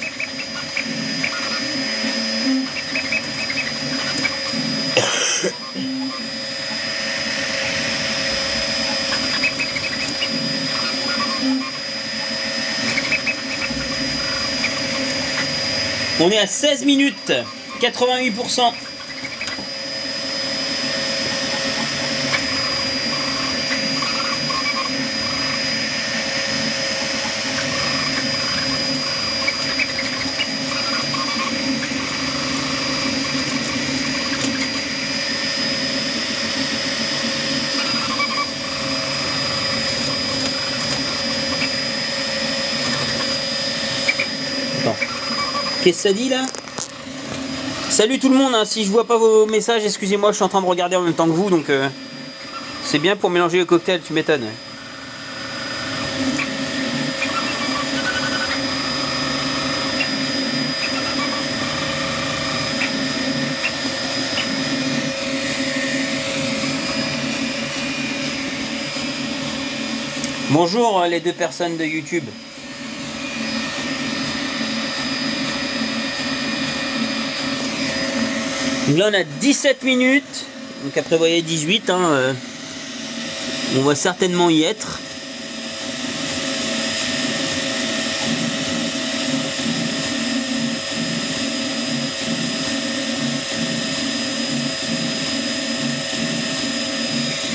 A: On est à 16 minutes, 88%. Qu'est-ce que ça dit là? Salut tout le monde, hein. Si je vois pas vos messages, excusez-moi, je suis en train de regarder en même temps que vous, donc c'est bien pour mélanger le cocktail, tu m'étonnes. Bonjour les deux personnes de YouTube. Donc là on a 17 minutes, donc après vous voyez 18, hein, on va certainement y être.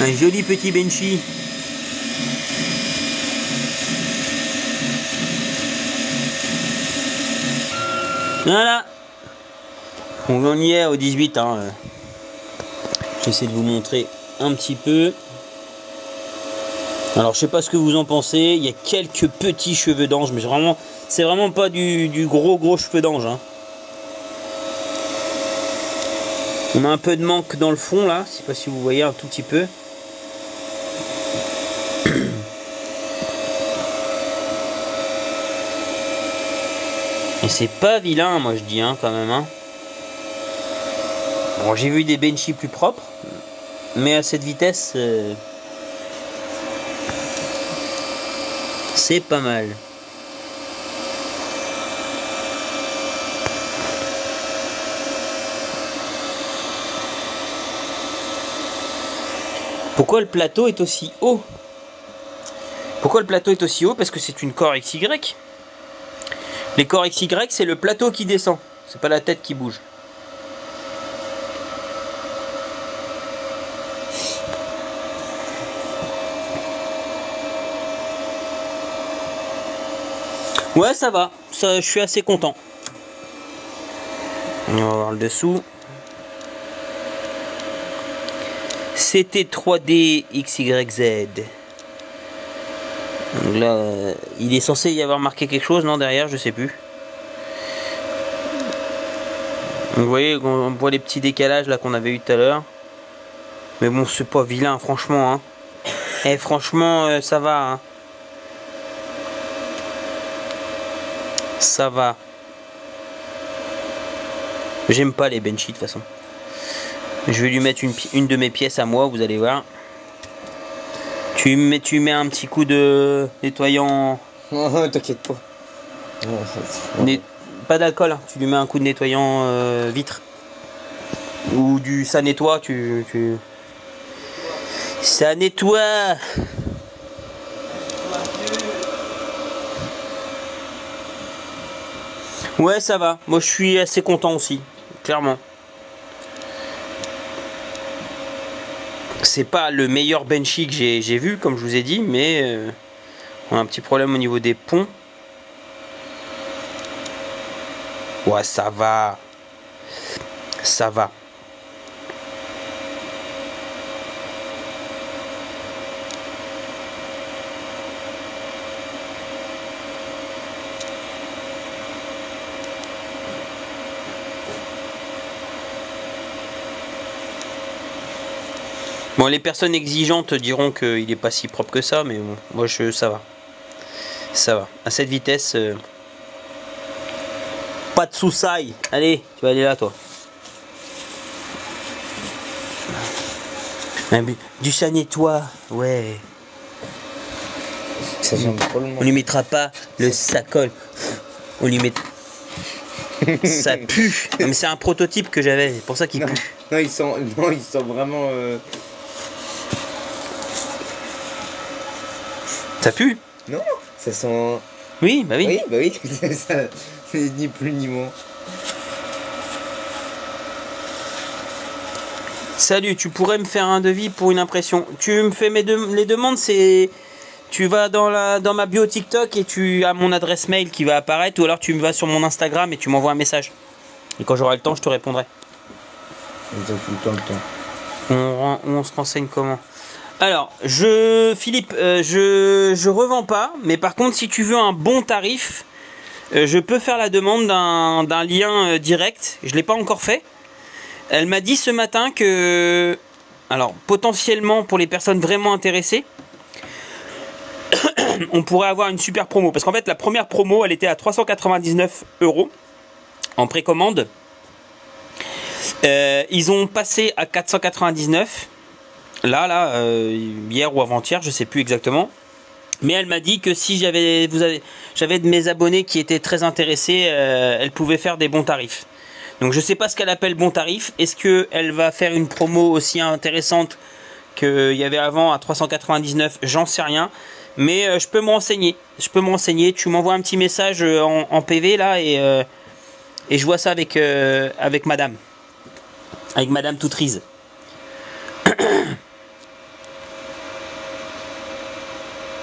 A: Un joli petit benchy. Voilà. On y est au 18, hein. J'essaie de vous montrer un petit peu. Alors je sais pas ce que vous en pensez, il y a quelques petits cheveux d'ange, mais c'est vraiment pas du gros cheveux d'ange, hein. On a un peu de manque dans le fond là, je sais pas si vous voyez un tout petit peu. Et c'est pas vilain, moi je dis, hein, quand même, hein. Bon, j'ai vu des benchy plus propres, mais à cette vitesse, c'est pas mal. Pourquoi le plateau est aussi haut? Pourquoi le plateau est aussi haut? Parce que c'est une Core XY. Les Core XY, c'est le plateau qui descend, c'est pas la tête qui bouge. Ouais, ça va, ça, je suis assez content. On va voir le dessous. C'était 3D XYZ. Donc là, il est censé y avoir marqué quelque chose, non, derrière, je sais plus. Donc vous voyez, on voit les petits décalages là qu'on avait eu tout à l'heure. Mais bon, c'est pas vilain, franchement, hein. Eh, franchement, ça va, hein. Ça va. J'aime pas les benchy de toute façon. Je vais lui mettre une de mes pièces à moi, vous allez voir. Tu mets un petit coup de nettoyant.
B: Oh, t'inquiète pas.
A: Pas d'alcool, hein. Tu lui mets un coup de nettoyant vitre. Ou du ça nettoie, ça nettoie. Ouais, ça va. Moi, je suis assez content aussi, clairement. C'est pas le meilleur benchy que j'ai vu, comme je vous ai dit, mais on a un petit problème au niveau des ponts. Ouais, ça va. Ça va. Bon, les personnes exigeantes diront qu'il n'est pas si propre que ça, mais bon, moi ça va. Ça va. À cette vitesse, pas de sous-saille. Allez, tu vas aller là, toi. Du ça nettoie, ouais.
B: Ça sent drôlement.
A: On lui mettra pas le sacol. On lui met. Ça pue. Non, mais c'est un prototype que j'avais, c'est pour ça qu'il pue.
B: Non, il sent vraiment.
A: Ça pue?
B: Non, ça sent.
A: Oui, bah oui.
B: Oui, bah oui. C'est ni plus ni moins.
A: Salut, tu pourrais me faire un devis pour une impression. Tu me fais les demandes, c'est... Tu vas dans ma bio TikTok et tu as mon adresse mail qui va apparaître, ou alors tu vas sur mon Instagram et tu m'envoies un message. Et quand j'aurai le temps, je te répondrai.
B: Ils ont tout le temps.
A: On se renseigne comment? Alors, Philippe, je revends pas, mais par contre, si tu veux un bon tarif, je peux faire la demande d'un lien direct. Je l'ai pas encore fait. Elle m'a dit ce matin que, alors potentiellement pour les personnes vraiment intéressées, on pourrait avoir une super promo. Parce qu'en fait, la première promo, elle était à 399 € en précommande. Ils ont passé à 499. Là, hier ou avant-hier, je sais plus exactement. Mais elle m'a dit que si j'avais de mes abonnés qui étaient très intéressés, elle pouvait faire des bons tarifs. Donc je sais pas ce qu'elle appelle bon tarif. Est-ce qu'elle va faire une promo aussi intéressante qu'il y avait avant à 399? J'en sais rien. Mais je peux me renseigner. Tu m'envoies un petit message en PV là et je vois ça avec madame. Avec madame Toutrise.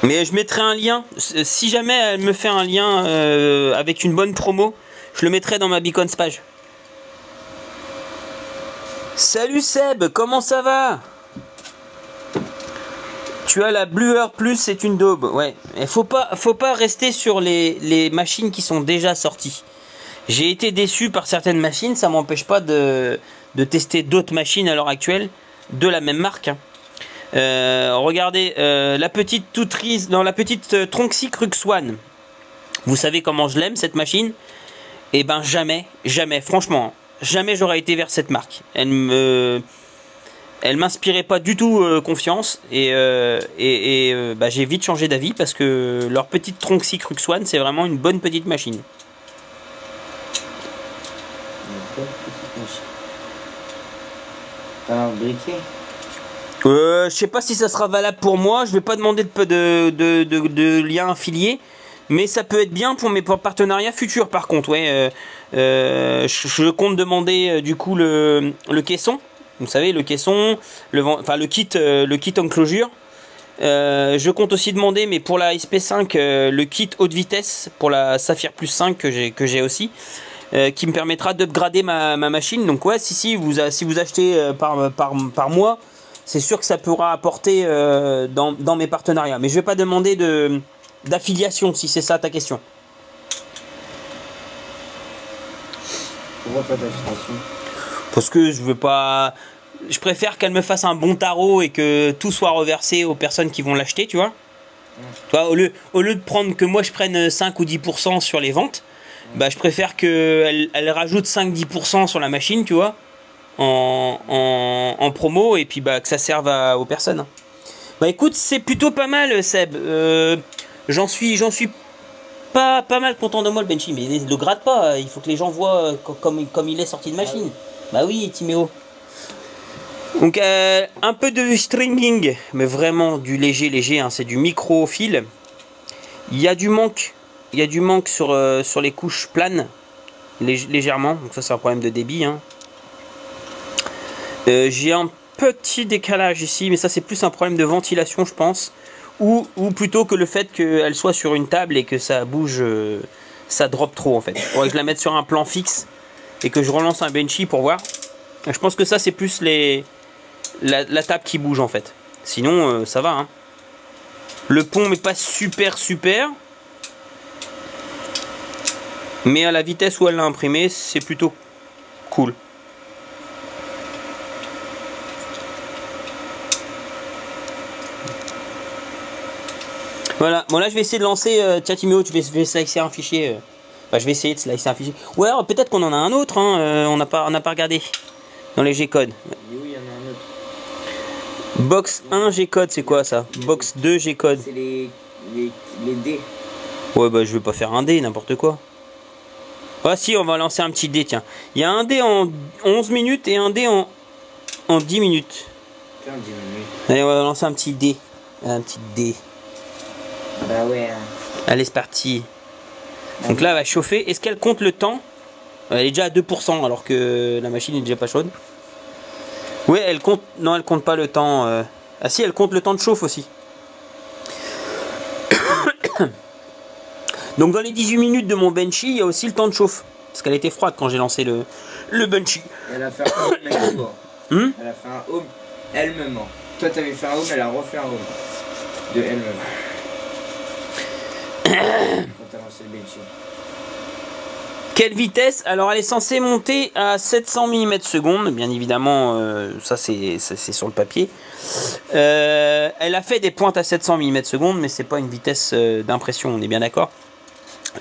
A: Mais je mettrai un lien. Si jamais elle me fait un lien avec une bonne promo, je le mettrai dans ma Beacons page. Salut Seb, comment ça va? Tu as la Bluer Plus, c'est une daube. Ouais, il faut pas rester sur les machines qui sont déjà sorties. J'ai été déçu par certaines machines, ça m'empêche pas de tester d'autres machines à l'heure actuelle de la même marque. Hein. Regardez la petite Toutrise, dans la petite Tronxy Crux One. Vous savez comment je l'aime cette machine? Et ben jamais, franchement, jamais j'aurais été vers cette marque. Elle m'inspirait pas du tout confiance et j'ai vite changé d'avis parce que leur petite Tronxy Crux One, c'est vraiment une bonne petite machine.
B: T'as un briquet?
A: Je sais pas si ça sera valable pour moi. Je vais pas demander de lien affilié, mais ça peut être bien pour mes partenariats futurs. Par contre, ouais, je compte demander du coup le caisson. Vous savez, le caisson, le kit enclosure. Je compte aussi demander, mais pour la SP5, le kit haute vitesse pour la Saphir Plus 5 que j'ai aussi, qui me permettra d'upgrader ma machine. Donc ouais, si vous achetez par mois, c'est sûr que ça pourra apporter dans mes partenariats. Mais je vais pas demander d'affiliation si c'est ça ta question.
B: Pourquoi pas d'affiliation?
A: Parce que je veux pas. Je préfère qu'elle me fasse un bon tarot et que tout soit reversé aux personnes qui vont l'acheter, tu vois. Tu vois, au lieu de prendre que moi je prenne 5 ou 10% sur les ventes, bah je préfère qu'elle rajoute 5-10% sur la machine, tu vois, en promo, et puis bah que ça serve aux personnes. Bah écoute, c'est plutôt pas mal, Seb. J'en suis pas mal content de moi le Benchy, mais ne le gratte pas, il faut que les gens voient comme il est sorti de machine. Bah oui, Timéo. Donc un peu de stringing, mais vraiment du léger, hein, c'est du micro-fil. Il y a du manque sur les couches planes, légèrement, donc ça c'est un problème de débit. Hein. J'ai un petit décalage ici, mais ça c'est plus un problème de ventilation, je pense. Ou plutôt que le fait qu'elle soit sur une table et que ça bouge, ça drop trop en fait. Il faudrait que je la mette sur un plan fixe et que je relance un benchy pour voir. Je pense que ça c'est plus la table qui bouge en fait. Sinon ça va. Hein. Le pont n'est pas super. Mais à la vitesse où elle l'a imprimé, c'est plutôt cool. Voilà, bon là je vais essayer de lancer, tiens Timéo, je vais slicer un fichier. Enfin, je vais essayer de slicer un fichier. Ou alors peut-être qu'on en a un autre, hein, on n'a pas regardé dans les G-codes.
B: Oui, il y en a un autre.
A: Box 1 G-code, c'est quoi ça? Box 2 G-code.
B: C'est les D.
A: Ouais bah je vais pas faire un D, n'importe quoi. Ah si, on va lancer un petit D, tiens. Il y a un D en 11 minutes et un D en 10 minutes.
B: Tiens, 10 minutes.
A: Allez, on va lancer un petit D. Un petit D.
B: Bah ouais. Hein.
A: Allez, c'est parti. Donc là, elle va chauffer. Est-ce qu'elle compte le temps? Elle est déjà à 2% alors que la machine est déjà pas chaude. Oui, elle compte. Non, elle compte pas le temps. Ah si, elle compte le temps de chauffe aussi. Donc dans les 18 minutes de mon benchy, il y a aussi le temps de chauffe. Parce qu'elle était froide quand j'ai lancé le benchy.
B: Elle a fait un home avec toi. Elle a fait un home elle-même. Toi, t'avais fait un home, elle a refait un home. De elle-même. Quand t'as lancé le benchy.
A: Quelle vitesse? Alors elle est censée monter à 700 mm/s, bien évidemment, ça c'est sur le papier. Elle a fait des pointes à 700 mm/s, mais c'est pas une vitesse d'impression, on est bien d'accord.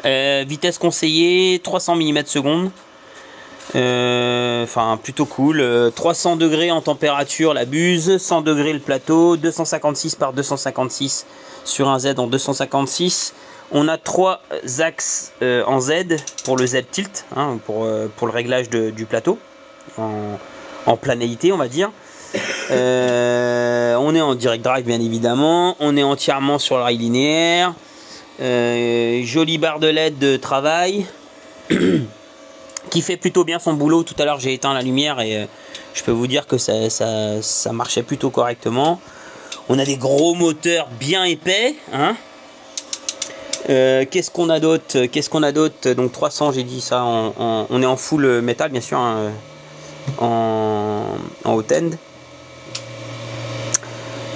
A: Vitesse conseillée 300 mm/s. Enfin plutôt cool. 300 degrés en température la buse, 100 degrés le plateau, 256 par 256 sur un Z en 256. On a 3 axes en Z pour le Z tilt, hein, pour le réglage du plateau, en planéité on va dire. On est en direct drive bien évidemment, on est entièrement sur le rail linéaire. Jolie barre de LED de travail qui fait plutôt bien son boulot. Tout à l'heure j'ai éteint la lumière et je peux vous dire que ça marchait plutôt correctement. On a des gros moteurs bien épais, hein. Qu'est-ce qu'on a d'autre? Donc 300, j'ai dit ça, on est en full métal bien sûr, hein, en hot-end.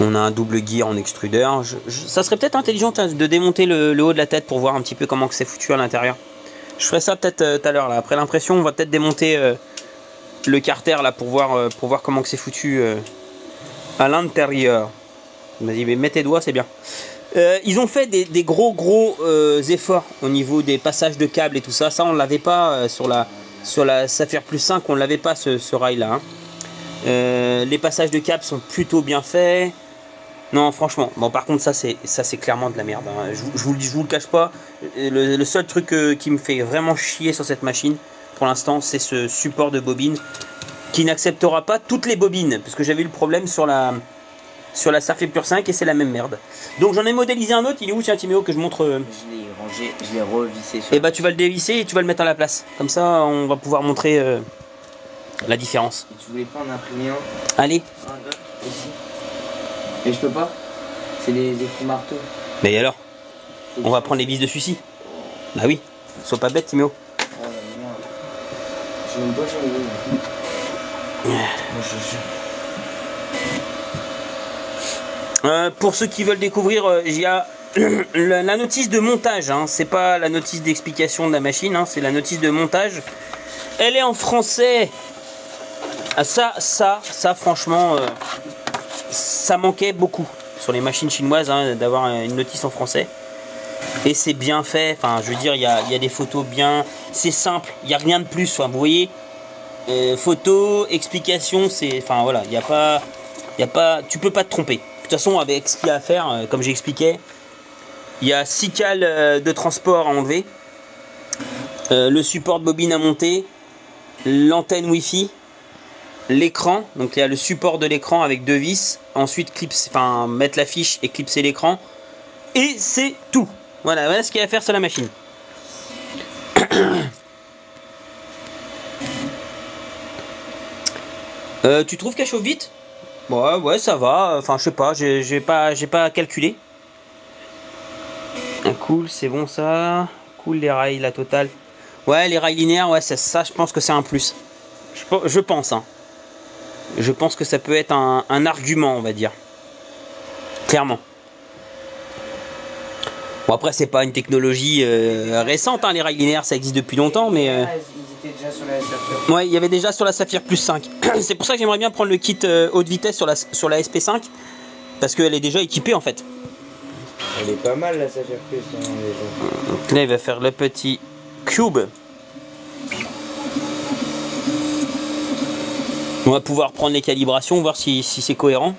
A: On a un double gear en extrudeur. Ça serait peut-être intelligent de démonter le haut de la tête pour voir un petit peu comment c'est foutu à l'intérieur. Je ferai ça peut-être tout à l'heure. Après l'impression, on va peut-être démonter le carter là pour voir comment c'est foutu à l'intérieur. Vas-y, mais mets tes doigts, c'est bien. Ils ont fait des gros efforts au niveau des passages de câbles et tout ça. Ça, on l'avait pas sur la Saphir Plus 5, on l'avait pas ce rail là. Hein. Les passages de câbles sont plutôt bien faits. Non, franchement. Bon, par contre, ça c'est clairement de la merde. Hein. Je vous le cache pas. Le seul truc qui me fait vraiment chier sur cette machine, pour l'instant, c'est ce support de bobine qui n'acceptera pas toutes les bobines, parce que j'avais eu le problème sur la Saphir Plus 5 et c'est la même merde. Donc j'en ai modélisé un autre. Il est où, tiens Timéo, que je montre?
B: Je l'ai rangé, je l'ai revissé.
A: Et bah tu vas le dévisser et tu vas le mettre à la place. Comme ça, on va pouvoir montrer la différence.
B: Et tu voulais pas en imprimer un?
A: Allez.
B: Ici. Et je peux pas? C'est les coups marteaux.
A: Mais alors? On va prendre les vis de celui-ci. Bah oui. Sois pas bête, Timéo.
B: Oh merde. Je n'aime pas changer.
A: Pour ceux qui veulent découvrir, il y a la notice de montage. Hein. C'est pas la notice d'explication de la machine, hein. C'est la notice de montage. Elle est en français. Ah, ça franchement, ça manquait beaucoup sur les machines chinoises, hein, d'avoir une notice en français. Et c'est bien fait. Enfin, je veux dire, il y a des photos bien. C'est simple. Il n'y a rien de plus. Enfin, vous voyez, photo, explication, c'est. Enfin voilà, il y a pas. Tu peux pas te tromper. De toute façon, avec ce qu'il y a à faire, comme j'expliquais, il y a 6 cales de transport à enlever, le support de bobine à monter, l'antenne Wi-Fi, l'écran. Donc il y a le support de l'écran avec 2 vis. Ensuite, mettre la fiche et clipser l'écran. Et c'est tout. Voilà ce qu'il y a à faire sur la machine. Tu trouves qu'elle chauffe vite? Ouais, ouais, ça va. Enfin, je sais pas, j'ai pas calculé. Cool, c'est bon ça. Cool, les rails, la totale. Ouais, les rails linéaires, ouais, c'est ça, je pense que c'est un plus. Je pense, hein. Je pense que ça peut être un argument, on va dire. Clairement. Bon, après, c'est pas une technologie récente, hein, les rails linéaires, ça existe depuis longtemps, mais...
B: Ils étaient déjà sur la Saphir.
A: Ouais, il y avait déjà sur la Saphir Plus 5. C'est pour ça que j'aimerais bien prendre le kit haute vitesse sur la SP5, parce qu'elle est déjà équipée, en fait.
B: Elle est pas mal, la Saphir Plus, hein, déjà.
A: Donc là, il va faire le petit cube. On va pouvoir prendre les calibrations, voir si c'est cohérent.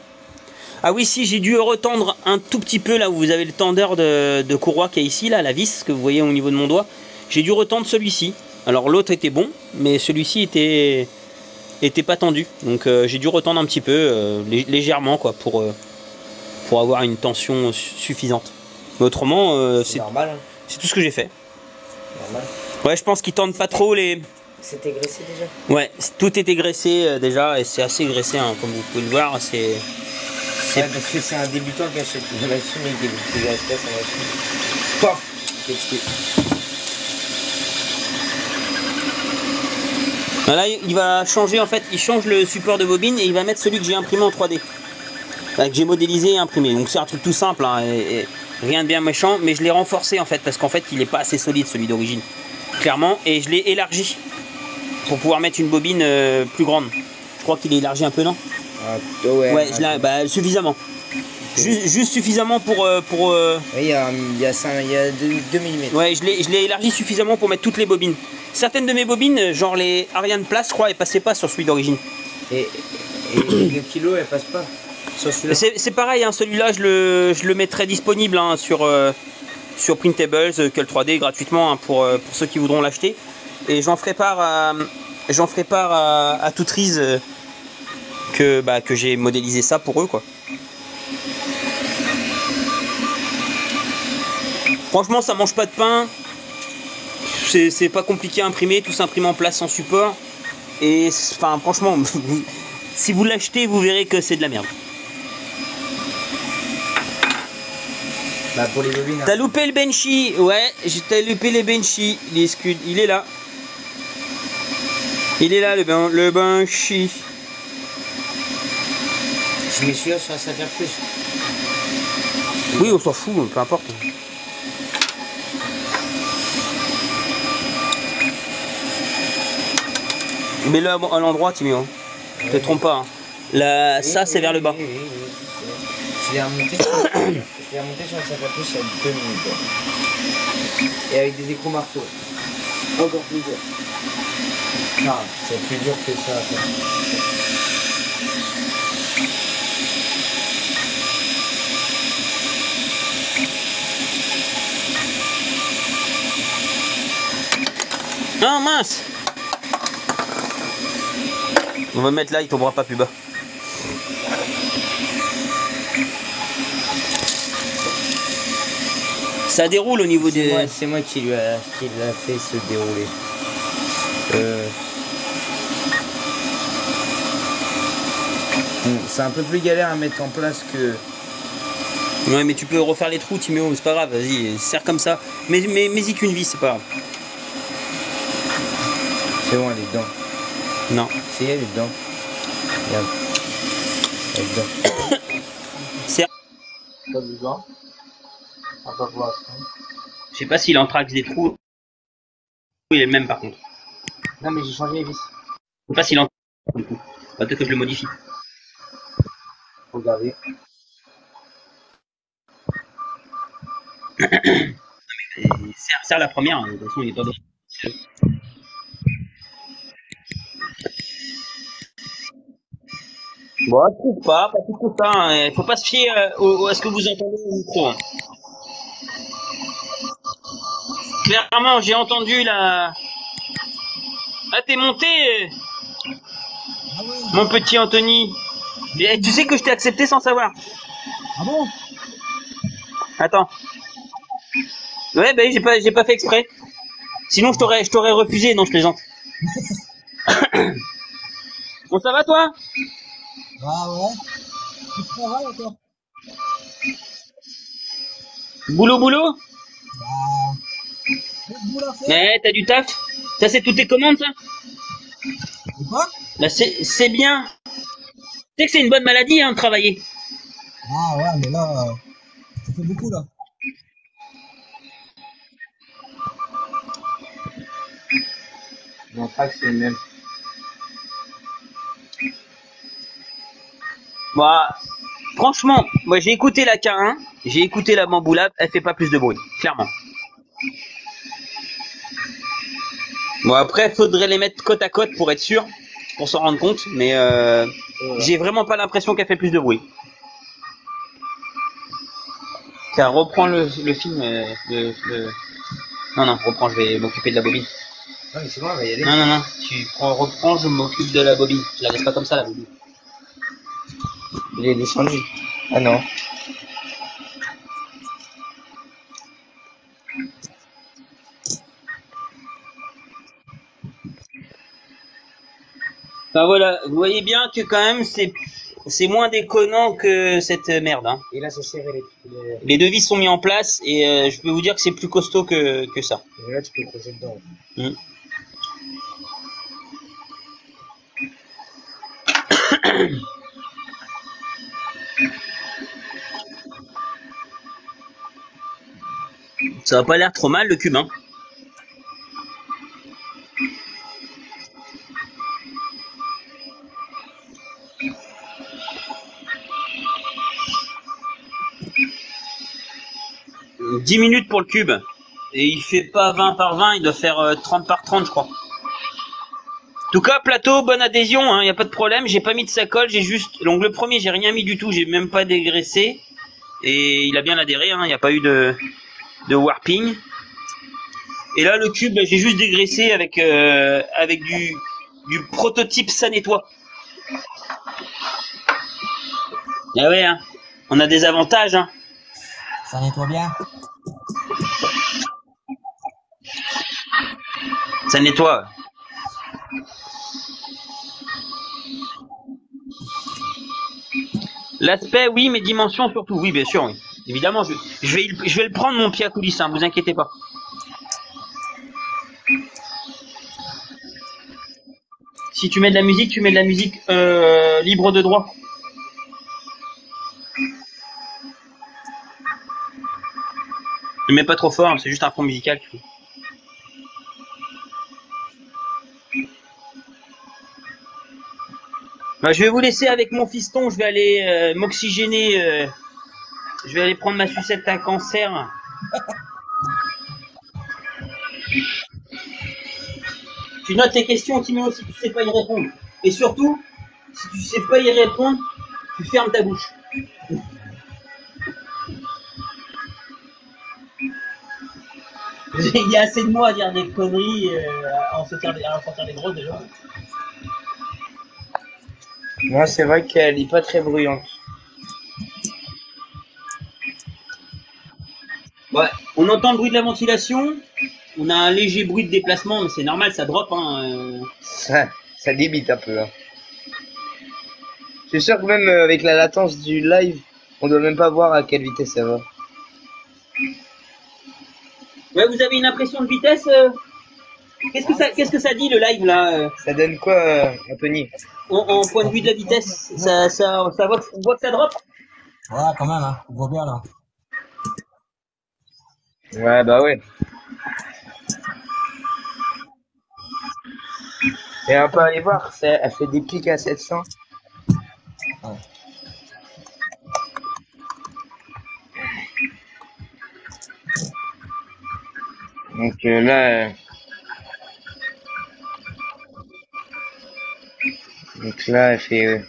A: Ah oui, si, j'ai dû retendre un tout petit peu là où vous avez le tendeur de courroie qui est ici, là, la vis que vous voyez au niveau de mon doigt. J'ai dû retendre celui-ci. Alors l'autre était bon, mais celui-ci était pas tendu. Donc j'ai dû retendre un petit peu, légèrement, quoi, pour avoir une tension suffisante. Mais autrement, c'est
B: normal, hein.
A: C'est tout ce que j'ai fait.
B: Normal.
A: Ouais, je pense qu'ils tendent pas trop les...
B: C'était graissé déjà?
A: Ouais, tout était graissé déjà, et c'est assez graissé, hein, comme vous pouvez le voir. C'est...
B: Ouais, parce que c'est un débutant qui achète une machine et qui graisse pas sa machine. Paf!
A: Là, il va changer, en fait, il change le support de bobine et il va mettre celui que j'ai imprimé en 3D. Enfin, que j'ai modélisé et imprimé. Donc c'est un truc tout simple, hein, et rien de bien méchant, mais je l'ai renforcé en fait, parce qu'en fait il n'est pas assez solide celui d'origine. Clairement, et je l'ai élargi pour pouvoir mettre une bobine plus grande. Je crois qu'il est élargi un peu, non? Ouais, bah, suffisamment. Juste suffisamment pour...
B: Oui, il y a 2 mm.
A: Ouais, je l'ai élargi suffisamment pour mettre toutes les bobines. Certaines de mes bobines, genre les Ariane Place, je crois, elles passaient pas sur celui d'origine.
B: Et le kilo, elle passe pas sur celui-là?
A: C'est pareil, hein, celui-là, je le mettrai disponible, hein, sur Printables, que le 3D gratuitement, hein, pour ceux qui voudront l'acheter. Et j'en ferai part à Toutrise que j'ai modélisé ça pour eux, quoi. Franchement, ça mange pas de pain. C'est pas compliqué à imprimer, tout s'imprime en place sans support. Et enfin, franchement, si vous l'achetez, vous verrez que c'est de la merde.
B: Bah, pour les bobines.
A: T'as loupé le Benchy? Ouais, t'as loupé les Benchy. Les scuds, il est là. Il est là, le Benchy.
B: Je mets celui-là sur la Saphir Plus.
A: Oui, on s'en fout, peu importe. Mets-le à l'endroit, Timéo. Ne te trompe pas. Hein. Là, ça, c'est vers le bas.
B: Je l'ai remonté sur la Saphir Plus il y a 2 minutes. Et avec des écrous marteaux. Encore plus dur. Non, c'est plus dur que ça.
A: Ah mince! On va mettre là, il tombera pas plus bas. Ça déroule au niveau des...
B: C'est moi qui l'a fait se dérouler. C'est un peu plus galère à mettre en place que...
A: Ouais, mais tu peux refaire les trous, Timéo, c'est pas grave, vas-y, serre comme ça. Mais-y qu'une vis, c'est pas grave.
B: C'est bon, elle est dedans.
A: Non.
B: Si, elle est dedans. Regarde. Elle est dedans.
A: C'est...
B: Pas besoin. On va voir.
A: Je sais pas s'il entraxe des trous. Oui, il est le même par contre.
B: Non, mais j'ai changé les vis.
A: Je sais pas s'il entraxe du coup. Peut-être que je le modifie.
B: Regardez.
A: Serre la première, de toute façon il est pas déchiré. Bon, je trouve pas plus que ça, hein. Il faut pas se fier à ce que vous entendez au micro. Hein. Clairement, j'ai entendu la... Ah, t'es monté, mon petit Anthony. Et tu sais que je t'ai accepté sans savoir.
B: Ah bon?
A: Attends. Ouais, bah j'ai pas fait exprès. Sinon, je t'aurais refusé, non, je plaisante. Bon, ça va toi?
C: Ah ouais. Tu travailles encore?
A: Boulot, boulot?
C: Bah, peu de boulot à faire.
A: Ouais, t'as du taf? Ça, c'est toutes tes commandes, ça?
C: Et quoi?
A: Bah, c'est bien. Tu sais que c'est une bonne maladie, hein, de travailler.
C: Ah ouais, mais là, ça fait beaucoup là.
B: Mon track, c'est le même.
A: Bah, franchement, moi, j'ai écouté la K1, j'ai écouté la Bamboo Lab, elle fait pas plus de bruit, clairement. Bon, après, faudrait les mettre côte à côte pour être sûr, pour s'en rendre compte, mais j'ai vraiment pas l'impression qu'elle fait plus de bruit. Car reprends le film, Non, reprends, je vais m'occuper de la bobine.
B: Non, mais c'est bon, on va y aller.
A: Non, reprends, je m'occupe de la bobine. Je la laisse pas comme ça, la bobine.
B: Il est descendu. Ah non.
A: Enfin voilà, vous voyez bien que quand même c'est moins déconnant que cette merde. Hein.
B: Et là, c'est serré.
A: Les devis sont mis en place et je peux vous dire que c'est plus costaud que ça.
B: Et là, tu peux creuser dedans.
A: Mm. Ça va pas l'air trop mal le cube, hein. « 10 minutes pour le cube. Et il fait pas 20 par 20, il doit faire 30 par 30, je crois. En tout cas, plateau, bonne adhésion, hein, y a pas de problème. J'ai pas mis de sacoche, j'ai juste... Donc le premier, j'ai rien mis du tout, j'ai même pas dégraissé. Et il a bien adhéré, hein, y a pas eu de warping. Et là, le cube, j'ai juste dégraissé avec du prototype ça nettoie. Ah ouais, hein, on a des avantages, hein.
C: Ça nettoie bien.
A: Ça nettoie. L'aspect, oui, mais dimensions surtout. Oui, bien sûr, oui. Évidemment, je vais le prendre, mon pied à coulisses, hein, vous inquiétez pas. Si tu mets de la musique, tu mets de la musique libre de droit. Ne mets pas trop fort, hein, c'est juste un fond musical. Bah, je vais vous laisser avec mon fiston, je vais aller m'oxygéner, je vais aller prendre ma sucette à cancer. Tu notes tes questions, Timo, si tu sais pas y répondre. Et surtout, si tu sais pas y répondre, tu fermes ta bouche. Il y a assez de mots à dire des conneries, à en sortir des grosses déjà.
B: Moi, c'est vrai qu'elle est pas très bruyante.
A: Ouais, on entend le bruit de la ventilation, on a un léger bruit de déplacement, mais c'est normal, ça drop. Hein.
B: Ça débite un peu. Hein. Je suis sûr que même avec la latence du live, on doit même pas voir à quelle vitesse ça va.
A: Ouais, vous avez une impression de vitesse Qu'est-ce que ça dit le live là
B: Ça donne quoi, Anthony?
A: En point de vue de la vitesse, on voit que ça drop.
C: Ouais, quand même, hein. On voit bien là.
B: Ouais, bah ouais. Et on peut aller voir, elle fait des pics à 700.
C: Ouais.
B: Donc là... Donc là, elle fait...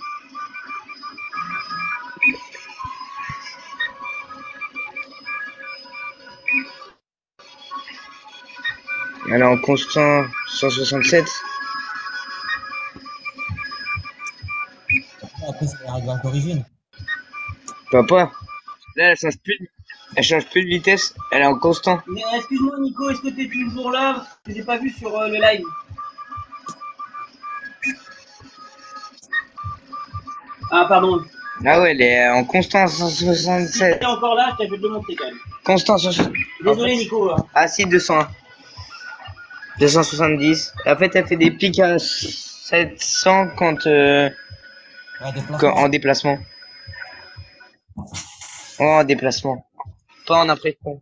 B: Elle est en constant 167.
C: Après, c'est la règle d'origine.
B: Papa, là, elle change plus de vitesse, elle est en constant.
A: Mais excuse-moi Nico, est-ce que tu es toujours là? Que j'ai pas vu sur le live. Ah, pardon.
B: Ah ouais, elle est en constant 167.
A: T'es encore là, je vais te le montrer quand même.
B: Constant 167.
A: Désolé, Nico.
B: Ah si, 201. 270. En fait, elle fait des pics à 700 quand, en déplacement. Oh, en déplacement. Pas en impression.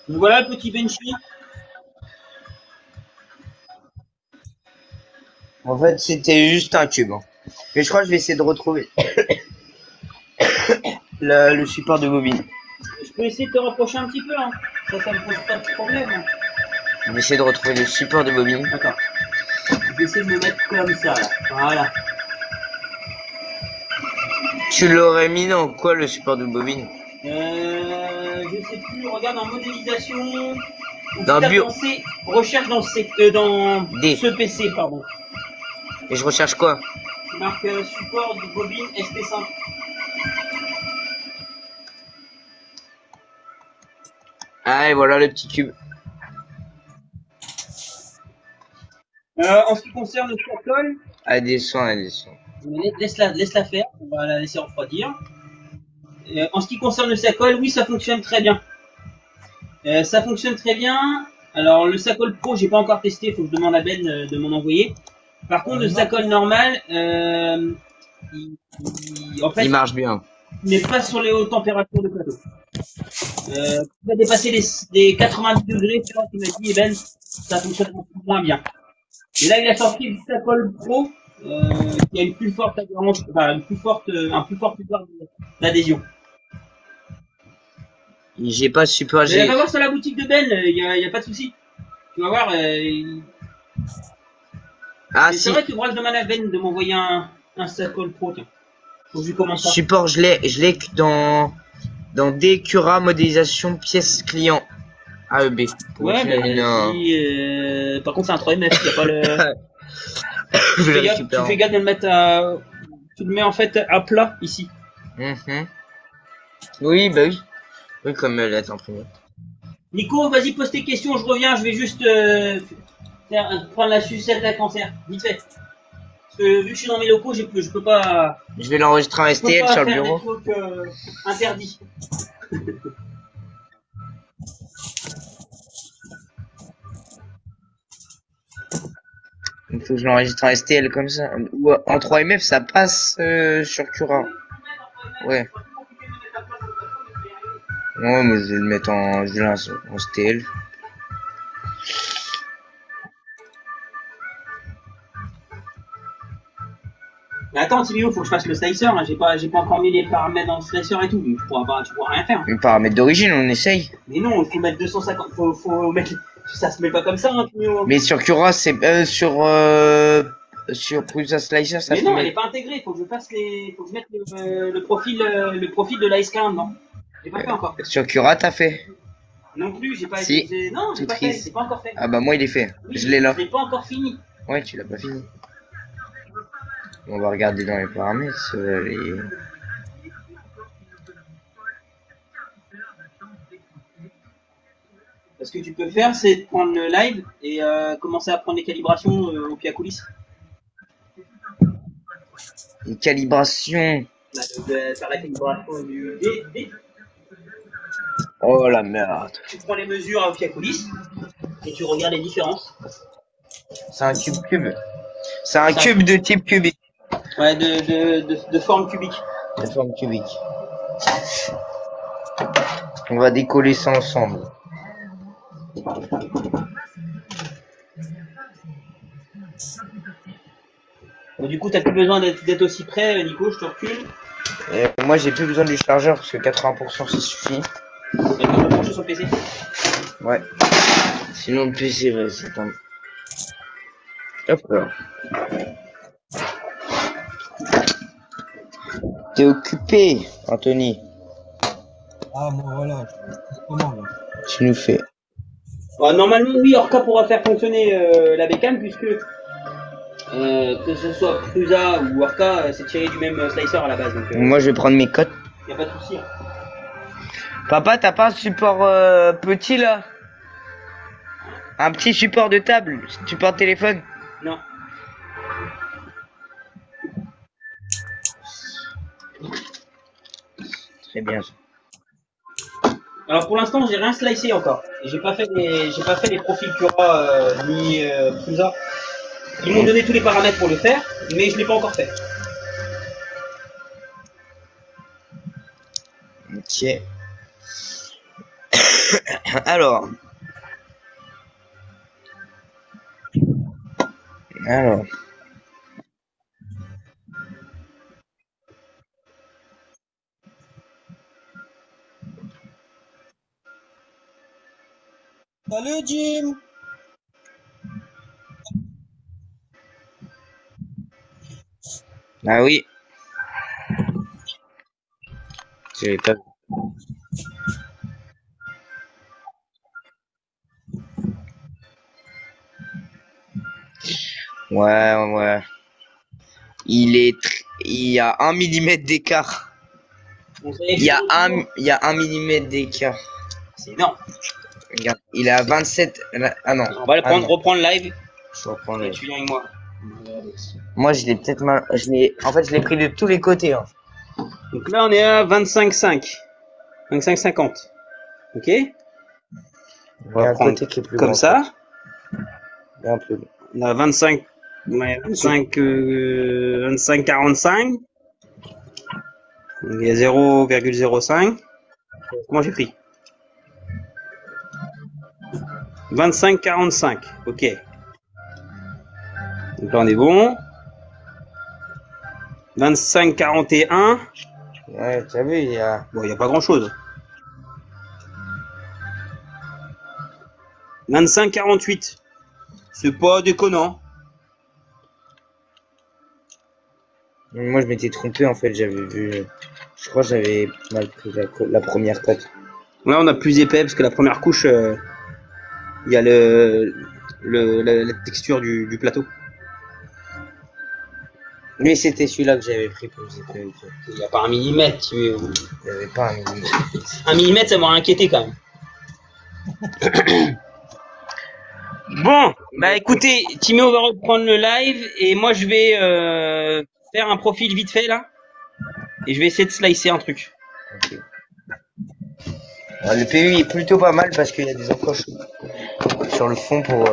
A: Donc voilà le petit benchy.
B: En fait, c'était juste un cube. Hein. Mais je crois que je vais essayer de retrouver le support de bobine.
A: Je peux essayer de te rapprocher un petit peu, hein. Ça me pose pas de problème. Hein.
B: Je vais essayer de retrouver le support de bobine.
A: D'accord. Je vais essayer de me mettre comme ça, là. Voilà.
B: Tu l'aurais mis dans quoi, le support de bobine?
A: Je sais plus, regarde en modélisation.
B: Dans bio.
A: Recherche dans
B: D.
A: ce PC, pardon.
B: Et je recherche quoi?
A: Tu marques support de bobine SP5.
B: Ah, et voilà le petit cube.
A: En ce qui concerne le colle,
B: Elle descend, elle descend.
A: laisse-la faire, on va la laisser refroidir. En ce qui concerne le sac-colle, oui, ça fonctionne très bien. Ça fonctionne très bien. Alors, le sac-colle pro, j'ai pas encore testé, il faut que je demande à Ben de m'en envoyer. Par contre, le sac-colle normal, en fait,
B: il marche bien.
A: Mais pas sur les hautes températures de plateau. Tu vas dépasser les 90 degrés, tu vois, tu m'as dit, Ben, ça fonctionne moins bien. Et là, il a sorti le sac-colle pro, qui a une plus forte adhérence, enfin, un plus fort pouvoir d'adhésion.
B: J'ai pas support.
A: Mais va voir sur la boutique de Ben, y a pas de souci. Tu vas voir.
B: Ah
A: si.
B: si.
A: C'est vrai que faudra que je demande à Ben de m'envoyer un sac-colle pro, tiens. Faut que je commence ça.
B: Support, je l'ai dans Decura modélisation pièce client AEB.
A: Ouais, mais par contre c'est un 3MF, y a pas le. Tu fais gaffe de le mettre à. Tu le mets en fait à plat ici.
B: Oui, bah oui. Oui, comme elle est imprimée.
A: Nico, vas-y, pose tes questions, je reviens, je vais juste prendre la sucette à cancer, vite fait. Parce que vu que je suis dans mes locaux, je peux pas.
B: Je vais l'enregistrer en STL sur le bureau.
A: Des trucs, interdits.
B: Il faut que je l'enregistre en STL comme ça. Ou en 3MF, ça passe sur Cura. Ouais. Ouais, moi je vais le mettre en STL.
A: Mais attends, Tibio, faut que je fasse le slicer. Hein. J'ai pas encore mis les paramètres dans le slicer et tout. Tu pourras rien faire.
B: Les paramètres d'origine, on essaye.
A: Mais non, il faut mettre 250. Faut mettre. Ça se met pas comme ça, hein, Tibio.
B: Mais sur Cura, c'est sur Prusa Slicer, ça
A: mais
B: fait.
A: Non, elle est pas intégrée. Faut que je fasse faut que je mette le profil de l'Ice15, non. J'ai pas fait encore.
B: Sur Cura, t'as fait?
A: Non plus, j'ai pas.
B: Si.
A: Non, j'ai pas fait. C'est pas encore fait.
B: Ah bah moi, il est fait.
A: Oui,
B: je l'ai là.
A: Je l'ai pas encore fini.
B: Ouais, tu l'as pas fini. On va regarder dans les paramètres.
A: Ce que tu peux faire, c'est de prendre le live et commencer à prendre les calibrations au pied à coulisses.
B: Les calibrations.
A: Faire la calibration du D.
B: Oh la merde.
A: Tu prends les mesures au pied à coulisses et tu regardes les différences.
B: C'est un cube. C'est un cube de type cubique.
A: Ouais, de forme cubique.
B: De forme cubique. On va décoller ça ensemble.
A: Bon, du coup, t'as plus besoin d'être aussi près, Nico, je te recule.
B: Moi, j'ai plus besoin du chargeur parce que 80% ça suffit.
A: Et tu peux brancher sur le PC.
B: Ouais. Sinon, le PC, ouais, c'est un. Hop là. T'es occupé, Anthony.
C: Ah, bon, voilà. Comment, là?
B: Tu nous fais.
A: Bon, normalement, oui, Orca pourra faire fonctionner la bécane puisque que ce soit Prusa ou Orca, c'est tiré du même slicer à la base. Donc,
B: moi, je vais prendre mes cotes.
A: Y a pas de souci. Hein.
B: Papa, t'as pas un support petit là? Un petit support de table, support téléphone?
A: Non.
B: Très bien.
A: Alors pour l'instant, j'ai rien slicé encore. J'ai pas fait les profils Cura ni Prusa. Ils m'ont donné tous les paramètres pour le faire, mais je l'ai pas encore fait.
B: Ok. Alors.
C: Salut Jim.
B: Ah oui. J'avais pas. Ouais. Il y a 1 millimètre d'écart. Il y a 1 millimètre d'écart.
A: C'est énorme.
B: Regarde, il est à 27. Ah non.
A: On va le prendre, reprendre live.
B: Je reprends le.
A: Et tu viens avec moi.
B: Moi, je l'ai peut-être mal. En fait, je l'ai pris de tous les côtés. Hein.
A: Donc là, on est à 25,5. 25,50. Ok. On va prendre
B: côté qui est plus
A: comme
B: grand,
A: ça.
B: Un peu.
A: On a 25, 45. Il y a 0,05. Comment j'ai pris 25,45. Ok. Donc là, on est bon. 25,41.
B: Ouais, t'as vu, il y a.
A: Bon, il n'y a pas grand chose. 25,48. C'est pas déconnant.
B: Moi, je m'étais trompé en fait. J'avais vu. Je crois que j'avais mal pris la première cote.
A: Là, on a plus épais parce que la première couche, il y a la texture du plateau.
B: Mais c'était celui-là que j'avais pris plus épais.
A: Il n'y a pas 1 millimètre.
B: Il n'y avait pas 1 millimètre.
A: 1 millimètre, ça m'aurait inquiété quand même. Bon, bah écoutez, Timéo va reprendre le live et moi je vais faire un profil vite fait là. Et je vais essayer de slicer un truc.
B: Okay. Ouais, le PU est plutôt pas mal parce qu'il y a des encoches sur le fond pour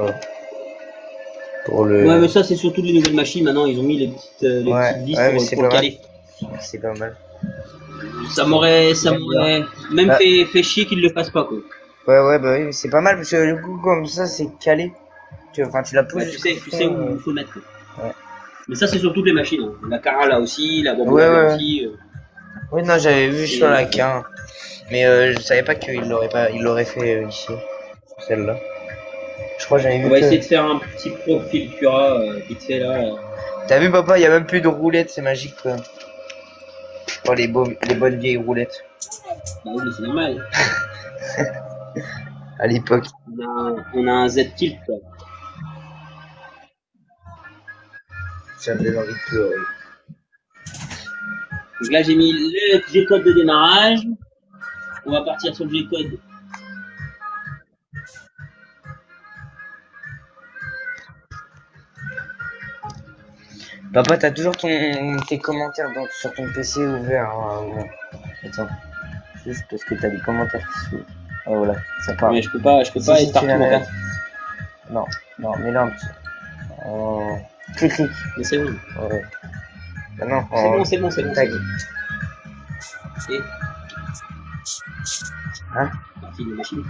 B: le.
A: Ouais, mais ça c'est sur toutes les nouvelles machines maintenant, ils ont mis les petites vis pour le caler.
B: C'est pas mal.
A: Ça m'aurait même fait chier qu'ils le fassent pas quoi.
B: Ouais, bah oui, c'est pas mal parce que du coup comme ça c'est calé. Enfin tu la poses.
A: Ouais, tu sais où il faut le mettre. Ouais. Mais ça c'est sur toutes les machines. Hein. La Cara là aussi, la Bambu aussi.
B: Oui non j'avais vu sur la K1. Mais je savais pas qu'il l'aurait fait ici. Celle-là. Je crois que j'avais vu.
A: On va essayer de faire un petit profil Cura vite fait là.
B: T'as vu papa, il y a même plus de roulettes, c'est magique quoi. Oh les bonnes vieilles roulettes.
A: Bah oui, c'est normal.
B: À l'époque.
A: On a un Z-Tilt quoi.
B: J'avais envie de pleurer.
A: Donc là j'ai mis le G-code de démarrage. On va partir sur le G-code.
B: Papa, t'as toujours tes commentaires sur ton PC ouvert. Hein, attends. Juste parce que t'as des commentaires qui s'ouvrent. Ah voilà, ça part.
A: Mais je peux pas être partout en fait.
B: Non, mais là, clic.
A: Mais c'est bon.
B: Ouais. Bah non,
A: c'est bon.
B: Tag.
A: Et...
B: Hein?
A: Partie de la machine.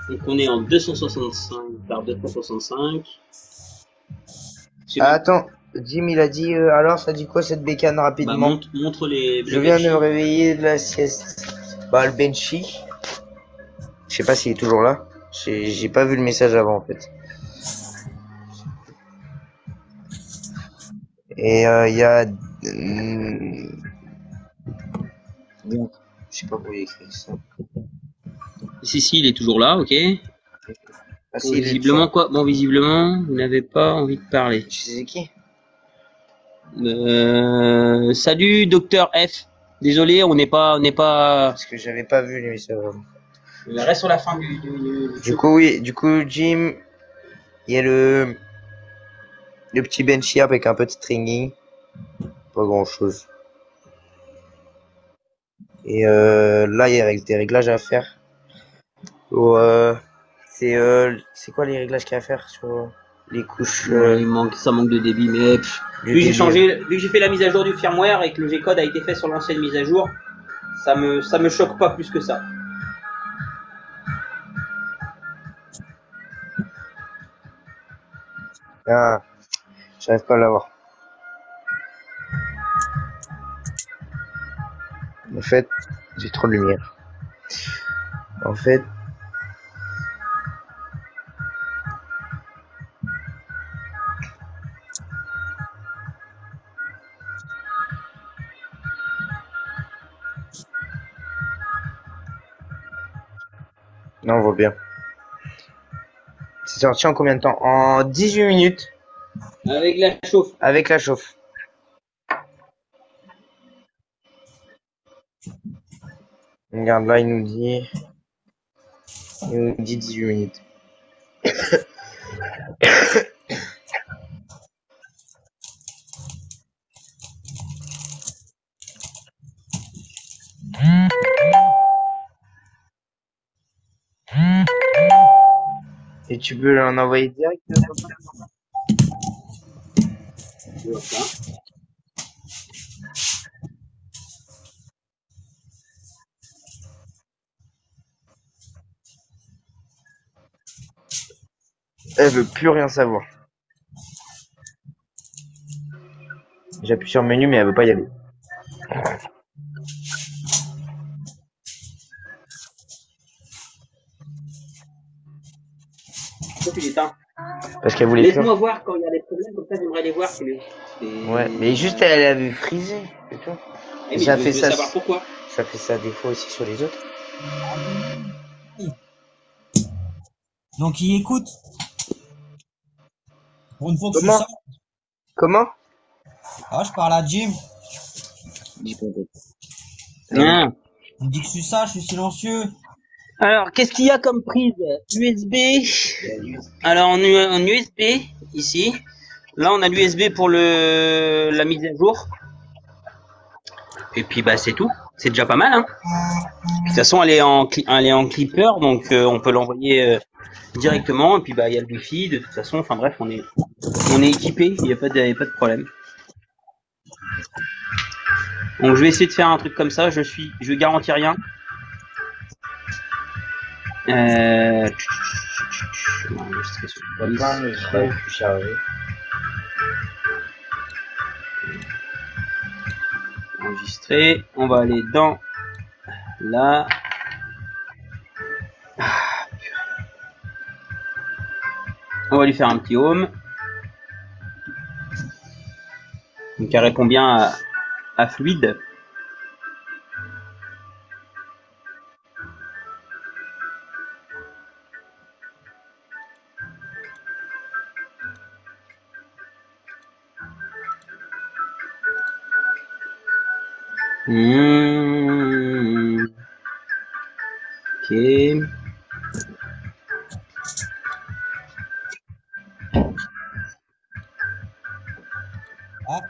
A: Donc on est en 265 par 265.
B: Attends, Jim il a dit alors ça dit quoi cette bécane rapidement?
A: Bah, montre les.
B: Je viens de me réveiller de la sieste. Bah le benchy. Je sais pas s'il est toujours là. J'ai pas vu le message avant en fait. Et il y a. Bon, je sais pas pourquoi il écrit ça.
A: Si, il est toujours là, ok.
B: Ah,
A: Bon, visiblement quoi? Bon, visiblement, vous n'avez pas envie de parler.
B: Tu sais qui?
A: Salut, Docteur F. Désolé, on n'est pas.
B: Parce que j'avais pas vu les messages.
A: On reste sur la fin
B: du coup, oui. Du coup, Jim, il y a le. Le petit benchy avec un peu de stringing. Pas grand chose. Et là, il y a des réglages à faire. Oh, c'est quoi les réglages qu'il y a à faire sur les couches
A: Ça manque de débit, mais vu que j'ai changé, vu que j'ai fait la mise à jour du firmware et que le G-code a été fait sur l'ancienne mise à jour, ça me choque pas plus que ça.
B: Ah, j'arrive pas à l'avoir. En fait, j'ai trop de lumière. En fait, non, on voit bien. C'est sorti en combien de temps? En 18 minutes.
A: Avec la chauffe.
B: Avec la chauffe. Regarde là, il nous dit 18 minutes. Et tu peux l'en envoyer direct? Elle veut plus rien savoir. J'appuie sur menu, mais elle veut pas y aller.
A: Pourquoi tu l'éteins?
B: Parce qu'elle voulait plus.
A: Laisse-moi voir quand il y a des problèmes, comme ça j'aimerais les voir.
B: Ouais, mais juste elle a vu friser, c'est tout.
A: Et
B: ça
A: je
B: fait
A: veux
B: ça.
A: savoir pourquoi.
B: Ça fait ça des fois aussi sur les autres.
C: Donc il écoute. Pour une fois que je
B: Comment?
C: suis ça.
B: Comment?
C: Ah, je parle à Jim.
A: Ah.
C: Il me dit que je suis ça, je suis silencieux.
A: Alors, qu'est-ce qu'il y a comme prise? USB. Alors, en USB, ici. Là, on a l'USB pour la mise à jour. Et puis, bah, c'est tout. C'est déjà pas mal, hein. De toute façon, elle est en clipper, donc on peut l'envoyer directement. Et puis, bah, il y a le Wi-Fi. De toute façon, enfin bref, on est équipé. Il n'y a pas de problème. Donc, je vais essayer de faire un truc comme ça. Je garantis rien. Enregistrer. On va aller dans là. On va lui faire un petit home. Donc elle répond bien à fluide. Ok.
C: Ah,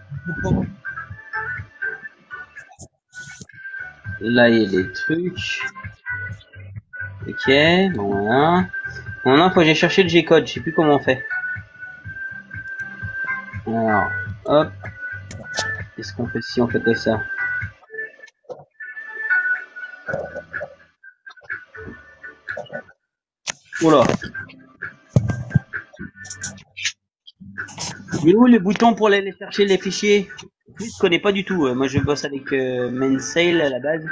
A: Là, il y a des trucs. Ok, bon voilà. Maintenant, faut que j'ai cherché le G-code. Je sais plus comment on fait. Alors, hop. Qu'est-ce qu'on fait si on fait comme ça? Oula. Mais où les boutons pour aller chercher les fichiers? Je connais pas du tout. Moi, je bosse avec Mainsail à la base.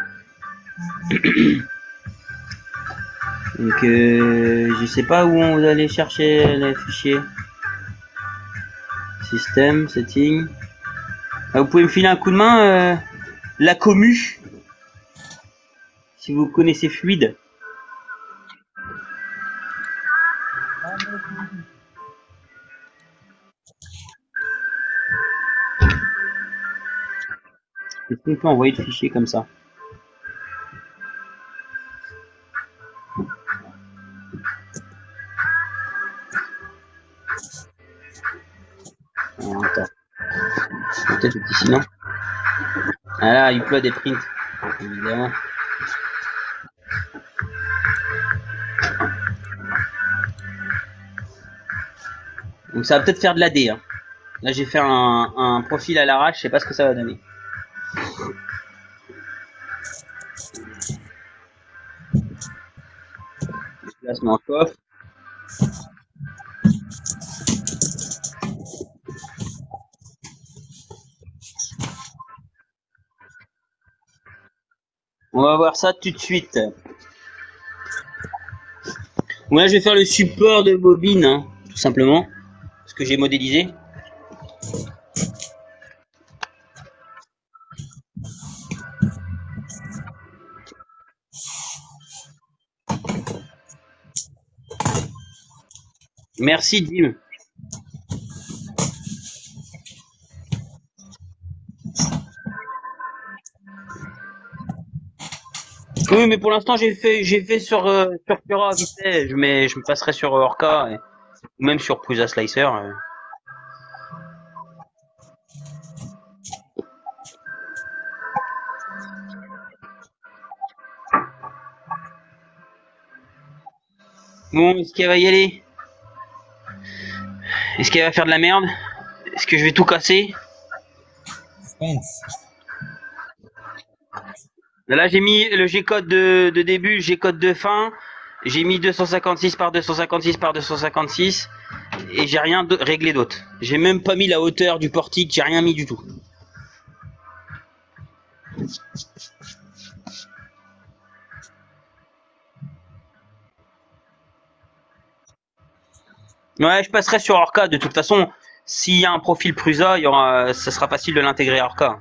A: Donc, je sais pas où on va aller chercher les fichiers. Système, setting. Ah, vous pouvez me filer un coup de main, la commu, si vous connaissez Fluide. Est-ce qu'on peut envoyer de fichiers comme ça? Attends. Peut-être le petit sinon. Ah là, il pleut des prints. Évidemment. Donc ça va peut-être faire de l'AD. Hein. Là j'ai fait un profil à l'arrache, je sais pas ce que ça va donner. Placement en coffre. On va voir ça tout de suite. Moi je vais faire le support de bobine, hein, tout simplement. Ce que j'ai modélisé. Merci Dim. Oui, mais pour l'instant j'ai fait sur Cura vite fait. Je me passerai sur Orca ou même sur Prusa Slicer. Bon, est-ce qu'elle va y aller? Est-ce qu'elle va faire de la merde? Est-ce que je vais tout casser?
C: Spence.
A: Là, j'ai mis le G-code de début, G-code de fin. J'ai mis 256 par 256 par 256. Et j'ai rien réglé d'autre. J'ai même pas mis la hauteur du portique, j'ai rien mis du tout. Ouais, je passerai sur Orca. De toute façon, s'il y a un profil Prusa, ça sera facile de l'intégrer à Orca.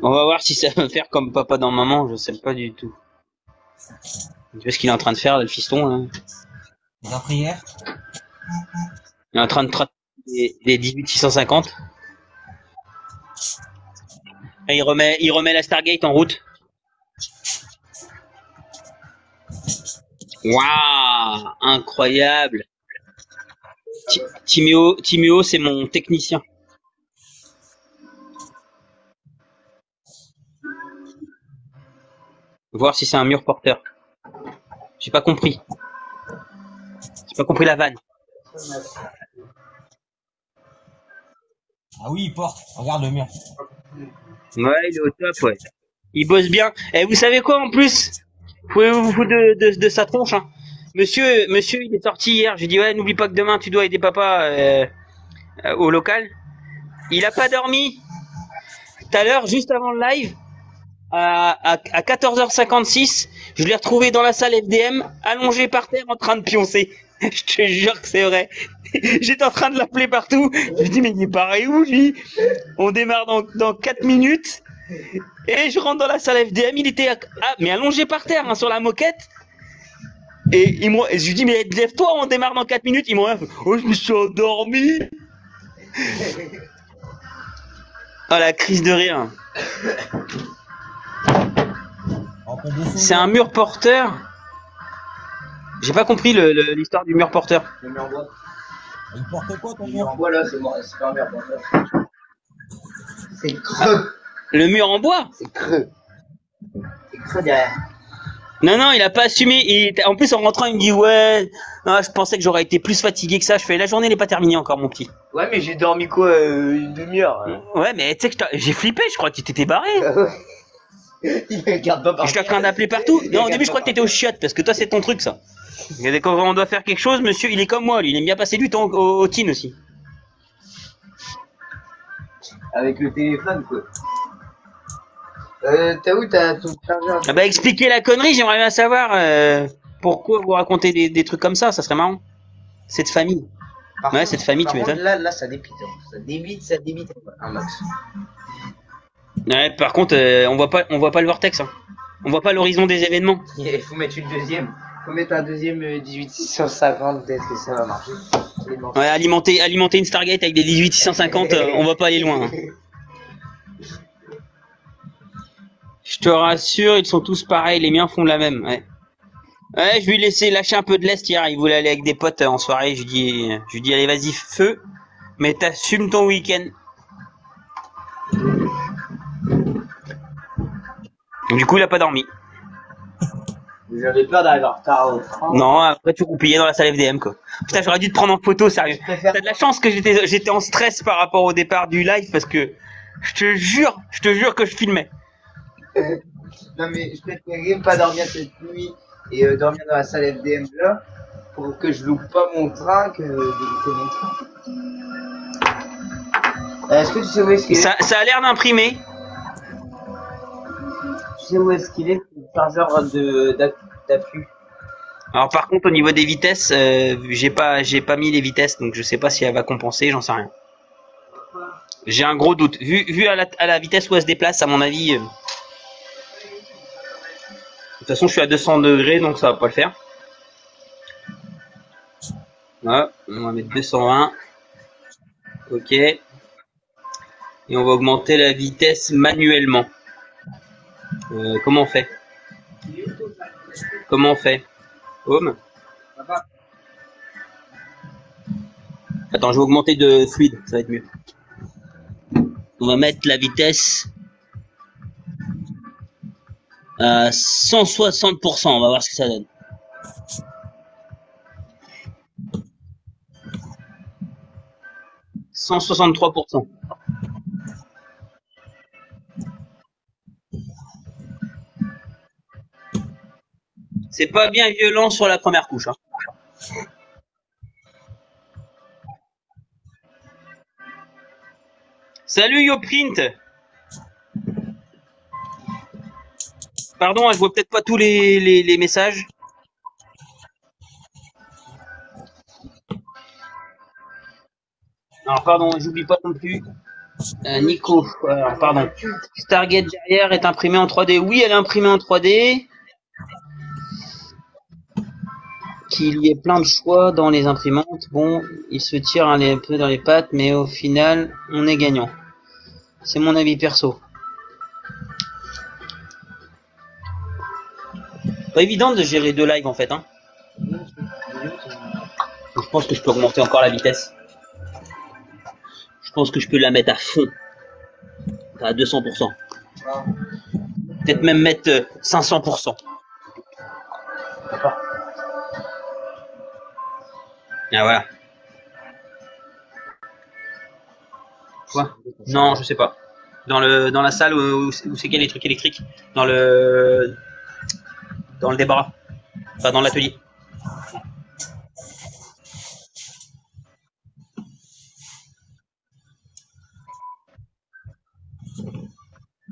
A: On va voir si ça va faire comme papa dans maman, je sais pas du tout. Tu vois ce qu'il est en train de faire, là, le fiston, là?
C: La prière.
A: Il est en train de traiter des 18650. Et il remet la Stargate en route. Waouh, incroyable. Timéo, c'est mon technicien. Voir si c'est un mur porteur. J'ai pas compris. J'ai pas compris la vanne.
C: Ah oui, il porte. Regarde le mur.
A: Ouais, il est au top, ouais. Il bosse bien. Et vous savez quoi en plus? Vous pouvez vous foutre de sa tronche, hein. Monsieur, il est sorti hier. J'ai dit ouais, n'oublie pas que demain tu dois aider papa au local. Il a pas dormi. Tout à l'heure, juste avant le live, à 14h56, je l'ai retrouvé dans la salle FDM, allongé par terre en train de pioncer. Je te jure que c'est vrai. J'étais en train de l'appeler partout. Je me dis mais il est barré où lui? On démarre dans 4 minutes. Et je rentre dans la salle FDM, il était mais allongé par terre, hein, sur la moquette. Et je lui dis mais lève-toi, on démarre dans 4 minutes. Il m'a dit oh, je me suis endormi. Oh la crise de rire. C'est un mur porteur. J'ai pas compris l'histoire du mur porteur.
B: Le mur en bois.
C: Il porte quoi ton
B: Le
C: mur?
B: mur en bois là, c'est pas un mur porteur. C'est creux.
A: Le mur en bois?
B: C'est creux. C'est creux derrière.
A: Non, il a pas assumé. En plus, en rentrant, il me dit ouais. Non, je pensais que j'aurais été plus fatigué que ça. Je fais la journée n'est pas terminée encore, mon petit.
B: Ouais, mais j'ai dormi quoi, une demi-heure.
A: Ouais, mais tu sais que j'ai flippé. Je crois que tu t'étais barré.
B: Il me regarde pas par
A: Je suis en train d'appeler partout. Non, au début, je crois que t'étais au chiottes parce que toi, c'est ton truc, ça. Et quand on doit faire quelque chose, monsieur, il est comme moi. Lui, il aime bien passer du temps au tin aussi.
B: Avec le téléphone, quoi. T'as où ton chargeur?
A: Ah bah, expliquez la connerie. J'aimerais bien savoir pourquoi vous racontez des trucs comme ça. Ça serait marrant. Cette famille. Ouais, cette famille, tu m'étonnes.
B: Là, ça débite. Hein. Ça débite un max.
A: Ouais, par contre, on voit pas le vortex. Hein. On voit pas l'horizon des événements.
B: Il faut mettre une deuxième. Faut mettre un deuxième 18650, peut-être que ça va marcher.
A: Ouais, alimenter une Stargate avec des 18650, on va pas aller loin. Hein. Je te rassure, ils sont tous pareils, les miens font la même. Ouais. Ouais, je lui ai laissé lâcher un peu de lest hier. Il voulait aller avec des potes en soirée. Je lui dis allez, vas-y, feu. Mais t'assumes ton week-end. Du coup, il a pas dormi.
B: J'avais peur d'arriver en retard au train.
A: Non, après tu roupillais dans la salle FDM, quoi. Putain, j'aurais dû te prendre en photo, sérieux. T'as de la chance que j'étais en stress par rapport au départ du live parce que je te jure que je filmais.
B: Non mais je préférais pas dormir cette nuit et dormir dans la salle FDM là pour que je loupe pas mon train que de louper mon train. Est-ce que tu sais où est-ce qu'il est?
A: Ça a l'air d'imprimer.
B: Tu sais où est-ce qu'il est le chargeur d'appui?
A: Alors par contre au niveau des vitesses, j'ai pas mis les vitesses donc je sais pas si elle va compenser, j'en sais rien. J'ai un gros doute. Vu à la vitesse où elle se déplace, à mon avis. De toute façon, je suis à 200 degrés donc ça va pas le faire. Voilà, on va mettre 220. Ok. Et on va augmenter la vitesse manuellement. Comment on fait? Comment on fait? Home. Attends, je vais augmenter de fluide, ça va être mieux. On va mettre la vitesse à 160%, on va voir ce que ça donne. « 163%. C'est pas bien violent sur la première couche. Hein. Salut YoPrint. Pardon, je vois peut-être pas tous les messages. Alors pardon, j'oublie pas non plus. Nico, pardon. Stargate derrière est imprimée en 3D. Oui, elle est imprimée en 3D. Qu'il y ait plein de choix dans les imprimantes. Bon, il se tire un peu dans les pattes, mais au final, on est gagnant. C'est mon avis perso. Pas évident de gérer deux lives en fait. Hein. Je pense que je peux augmenter encore la vitesse. Je pense que je peux la mettre à fond. À 200%. Peut-être même mettre 500%. Ah voilà. Quoi? Non, je sais pas. Dans la salle où c'est qu'il y a les trucs électriques. Dans le débarras. Enfin, dans l'atelier.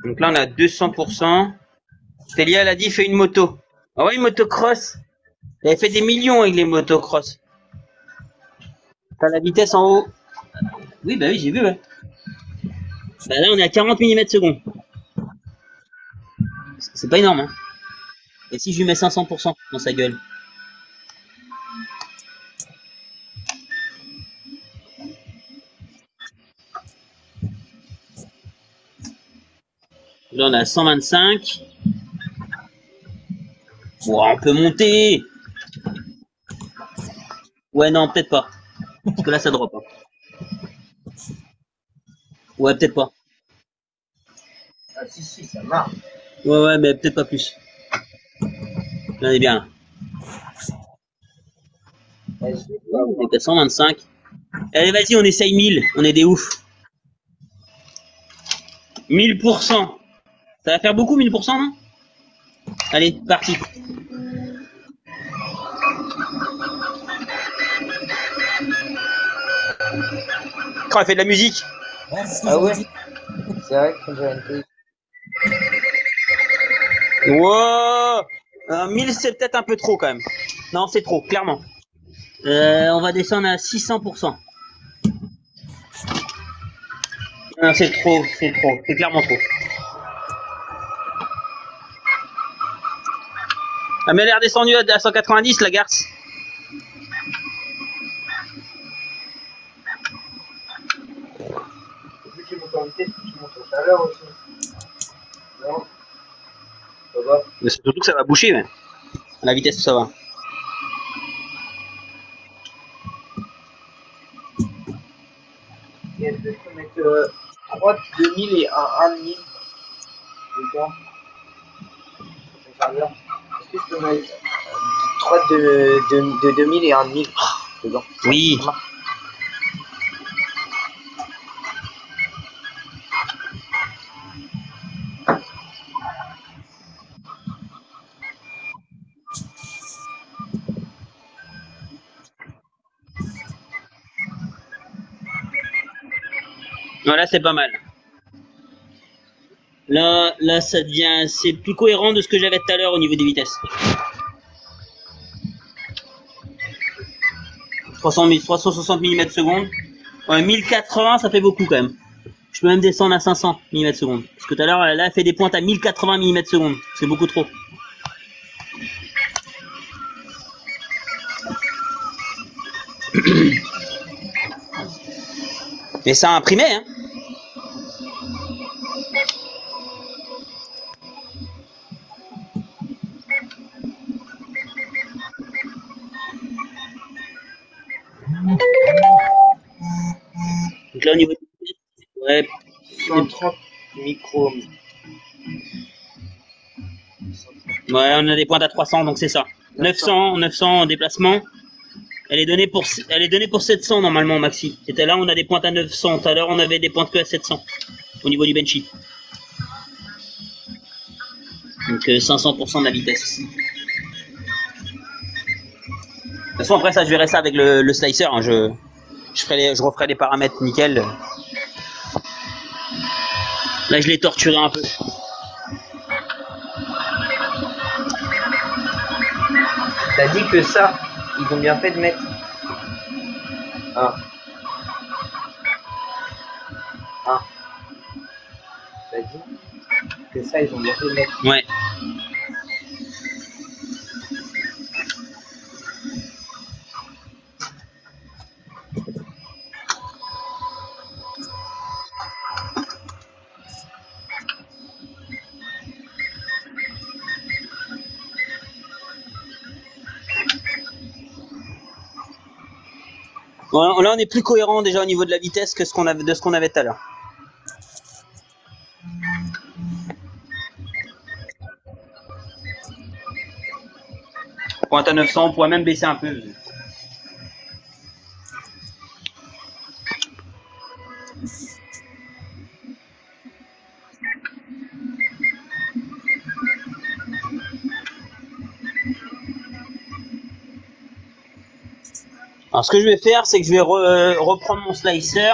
A: Donc là, on a 200%. Télia, elle a dit, fais une moto. Ah ouais, une motocross. Elle avait fait des millions avec les motocross. T'as la vitesse en haut. Oui, bah oui, j'ai vu, ouais. Bah là, on est à 40 mm/s. C'est pas énorme, hein. Et si je lui mets 500% dans sa gueule? Là, on a 125. Bon, on peut monter. Ouais, non, peut-être pas. Parce que là, ça drop. Hein. Ouais, peut-être pas.
B: Ah si, ça marche.
A: Ouais, mais peut-être pas plus. On est bien. On est à 125. Allez, vas-y, on essaye 1000. On est des oufs. 1000%. Ça va faire beaucoup, 1000%, non? Allez, parti. Quand elle fait de la musique.
B: Ah ouais? C'est vrai que j'ai une télé.
A: Wow 1000 c'est peut-être un peu trop quand même. Non, c'est trop, clairement. On va descendre à 600%. Non, c'est trop, c'est clairement trop. Ah, mais elle est redescendue à 190 la garce.
B: Vu qu'il monte en vitesse, tu montes en chaleur aussi. Non? Ça va?
A: Mais c'est surtout que ça va boucher. Ouais. La vitesse, ça va.
B: Et je peux mettre 3 de 2000 et un 1000 dedans. Est-ce que je peux mettre 3 de 2000 et un 1000 dedans?
A: Oui. Voilà, c'est pas mal. Là, ça devient, c'est plus cohérent de ce que j'avais tout à l'heure au niveau des vitesses. 360 mm/s. Ouais, 1080, ça fait beaucoup quand même. Je peux même descendre à 500 mm/s. Parce que tout à l'heure, là, elle fait des pointes à 1080 mm/s. C'est beaucoup trop. Mais ça a imprimé, hein. Donc là, au niveau de... Ouais.
B: 130 micro.
A: Ouais, on a des pointes à 300, donc c'est ça. 900 en déplacement. Elle est donnée pour 700 normalement, Maxi. C'était là, on a des pointes à 900. Tout à l'heure, on avait des pointes que à 700 au niveau du benchy. Donc 500% de la vitesse. De toute façon, après ça, je verrai ça avec le slicer. Hein. Je referai les paramètres nickel. Là, je l'ai torturé un peu.
B: T'as dit que ça, ils ont bien fait de mettre. Ah. T'as dit que ça, ils ont bien fait de mettre.
A: Ouais. Là, on est plus cohérent déjà au niveau de la vitesse que ce qu'on avait tout à l'heure. Pointe à 900, on pourrait même baisser un peu. Alors, ce que je vais faire, c'est que je vais reprendre mon slicer.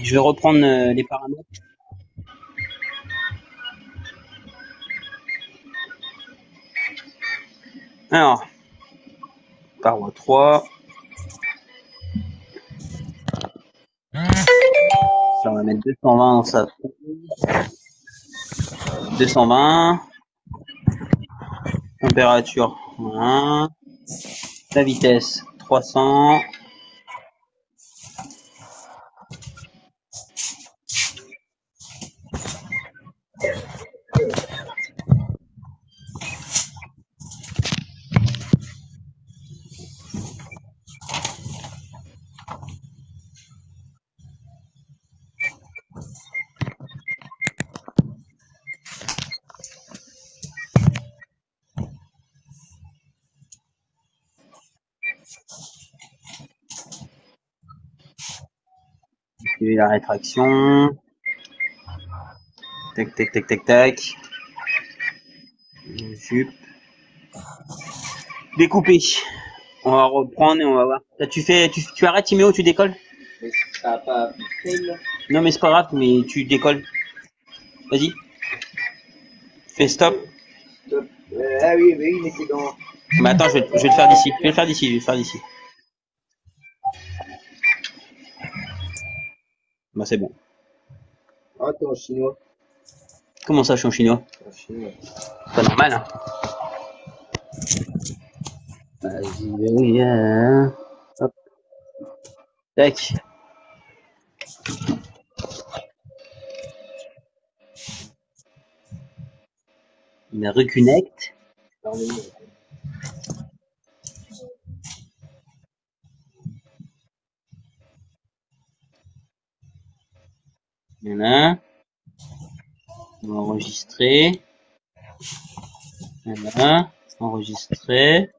A: Je vais reprendre les paramètres. Alors, paroi 3. On va mettre 220 dans sa 220. Température 1. La vitesse 300. Et la rétraction. Tac, tac, tac, tac, tac. Jupe. Découpé. On va reprendre et on va voir. Là, tu arrêtes Timéo, tu décolles?
B: Mais ça a pas fail.
A: Non mais c'est pas grave, mais tu décolles. Vas-y. Fais stop.
B: Stop. Ah oui, mais c'est dans.
A: Mais attends, je vais le faire d'ici. Je vais le faire d'ici. Bah c'est bon.
B: Ah, t'es en chinois.
A: Comment ça, je suis en chinois?
B: En chinois.
A: C'est pas normal, hein. Vas-y, hop. Tac. Il a reconnect. Voilà. On va enregistrer. Voilà. Enregistrer.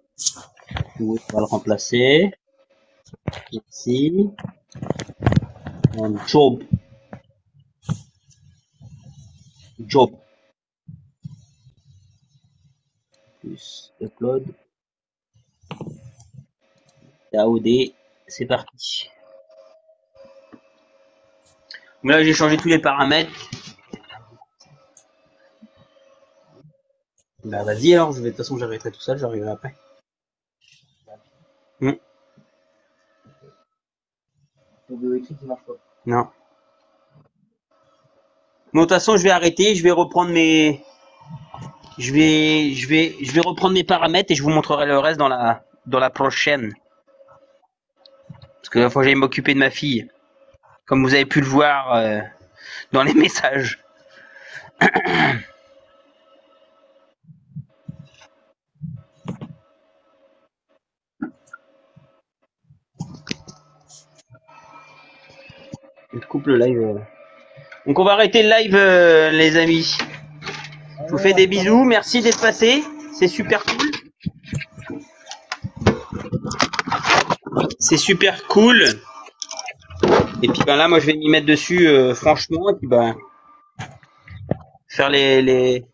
A: On va le remplacer. Ici. Job. Job. Plus upload. AOD. C'est parti. Donc là, j'ai changé tous les paramètres. Bah vas-y alors, de toute façon j'arrêterai tout seul, j'arriverai après.
B: Ton biométrie qui marche pas.
A: Non. Bon, de toute façon, je vais arrêter, je vais reprendre mes, je vais reprendre mes paramètres et je vous montrerai le reste dans la prochaine. Parce que la fois j'allais m'occuper de ma fille, comme vous avez pu le voir dans les messages. Je coupe le live. Donc on va arrêter le live, les amis. Je vous fais des bisous, merci d'être passé, c'est super cool. C'est super cool. Et puis ben là, moi je vais m'y mettre dessus, franchement, et puis ben faire les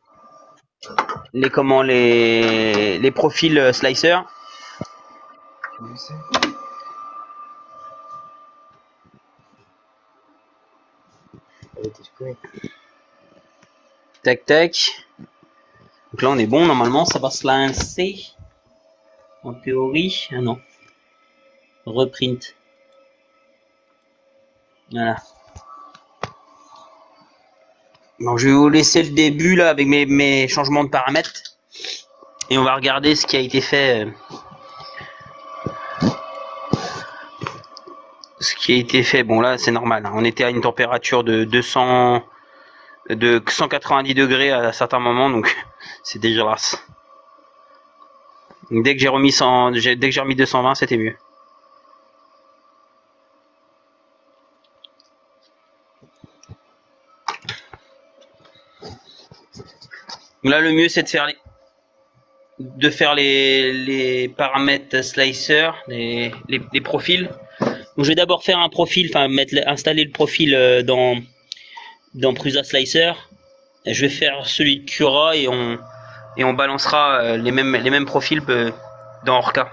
A: comment les profils slicer. Tac tac. Donc là on est bon, normalement ça va se lancer. En théorie, ah non. Reprint. Voilà. Donc je vais vous laisser le début là avec mes changements de paramètres. Et on va regarder ce qui a été fait. Ce qui a été fait, bon là c'est normal. On était à une température de 190 degrés à certains moments, donc c'est dégueulasse. Donc, dès que j'ai remis 220, c'était mieux. Donc là le mieux c'est de faire les paramètres slicer, les profils. Donc je vais d'abord faire un profil, enfin installer le profil dans Prusa Slicer. Et je vais faire celui de Cura et on balancera les mêmes profils dans Orca.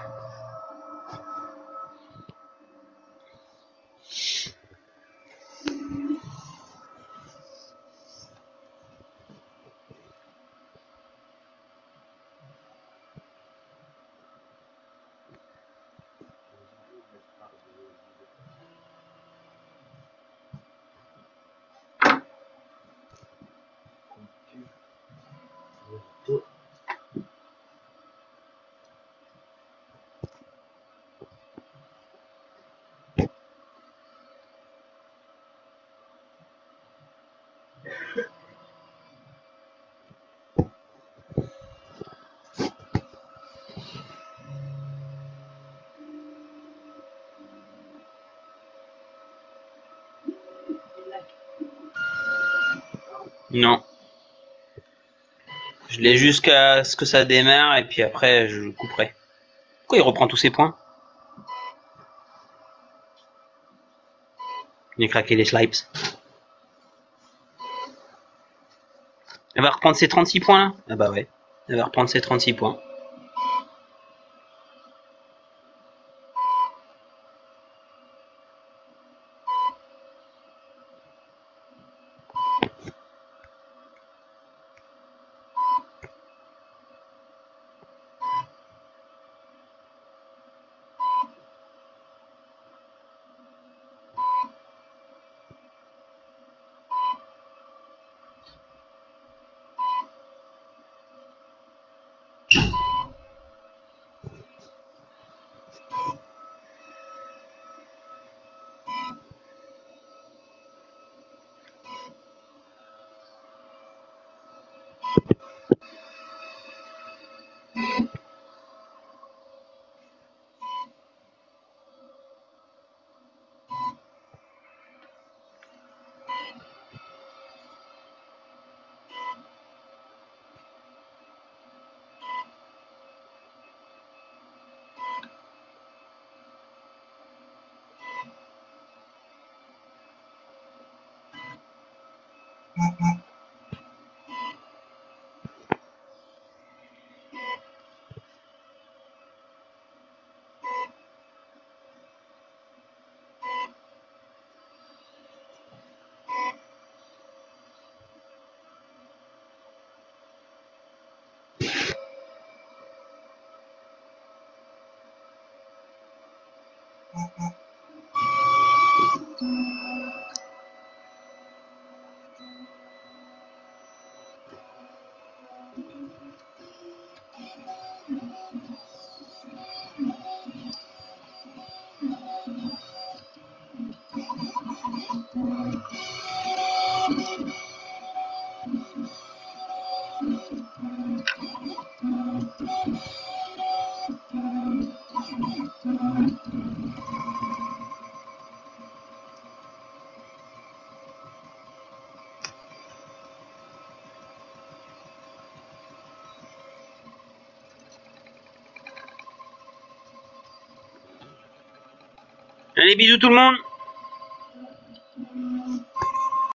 A: Non. Je l'ai jusqu'à ce que ça démarre et puis après je couperai. Pourquoi il reprend tous ses points? Il a craqué les slipes. Elle va reprendre ses 36 points là? Ah bah ouais. Elle va reprendre ses 36 points. Allez, bisous tout le monde!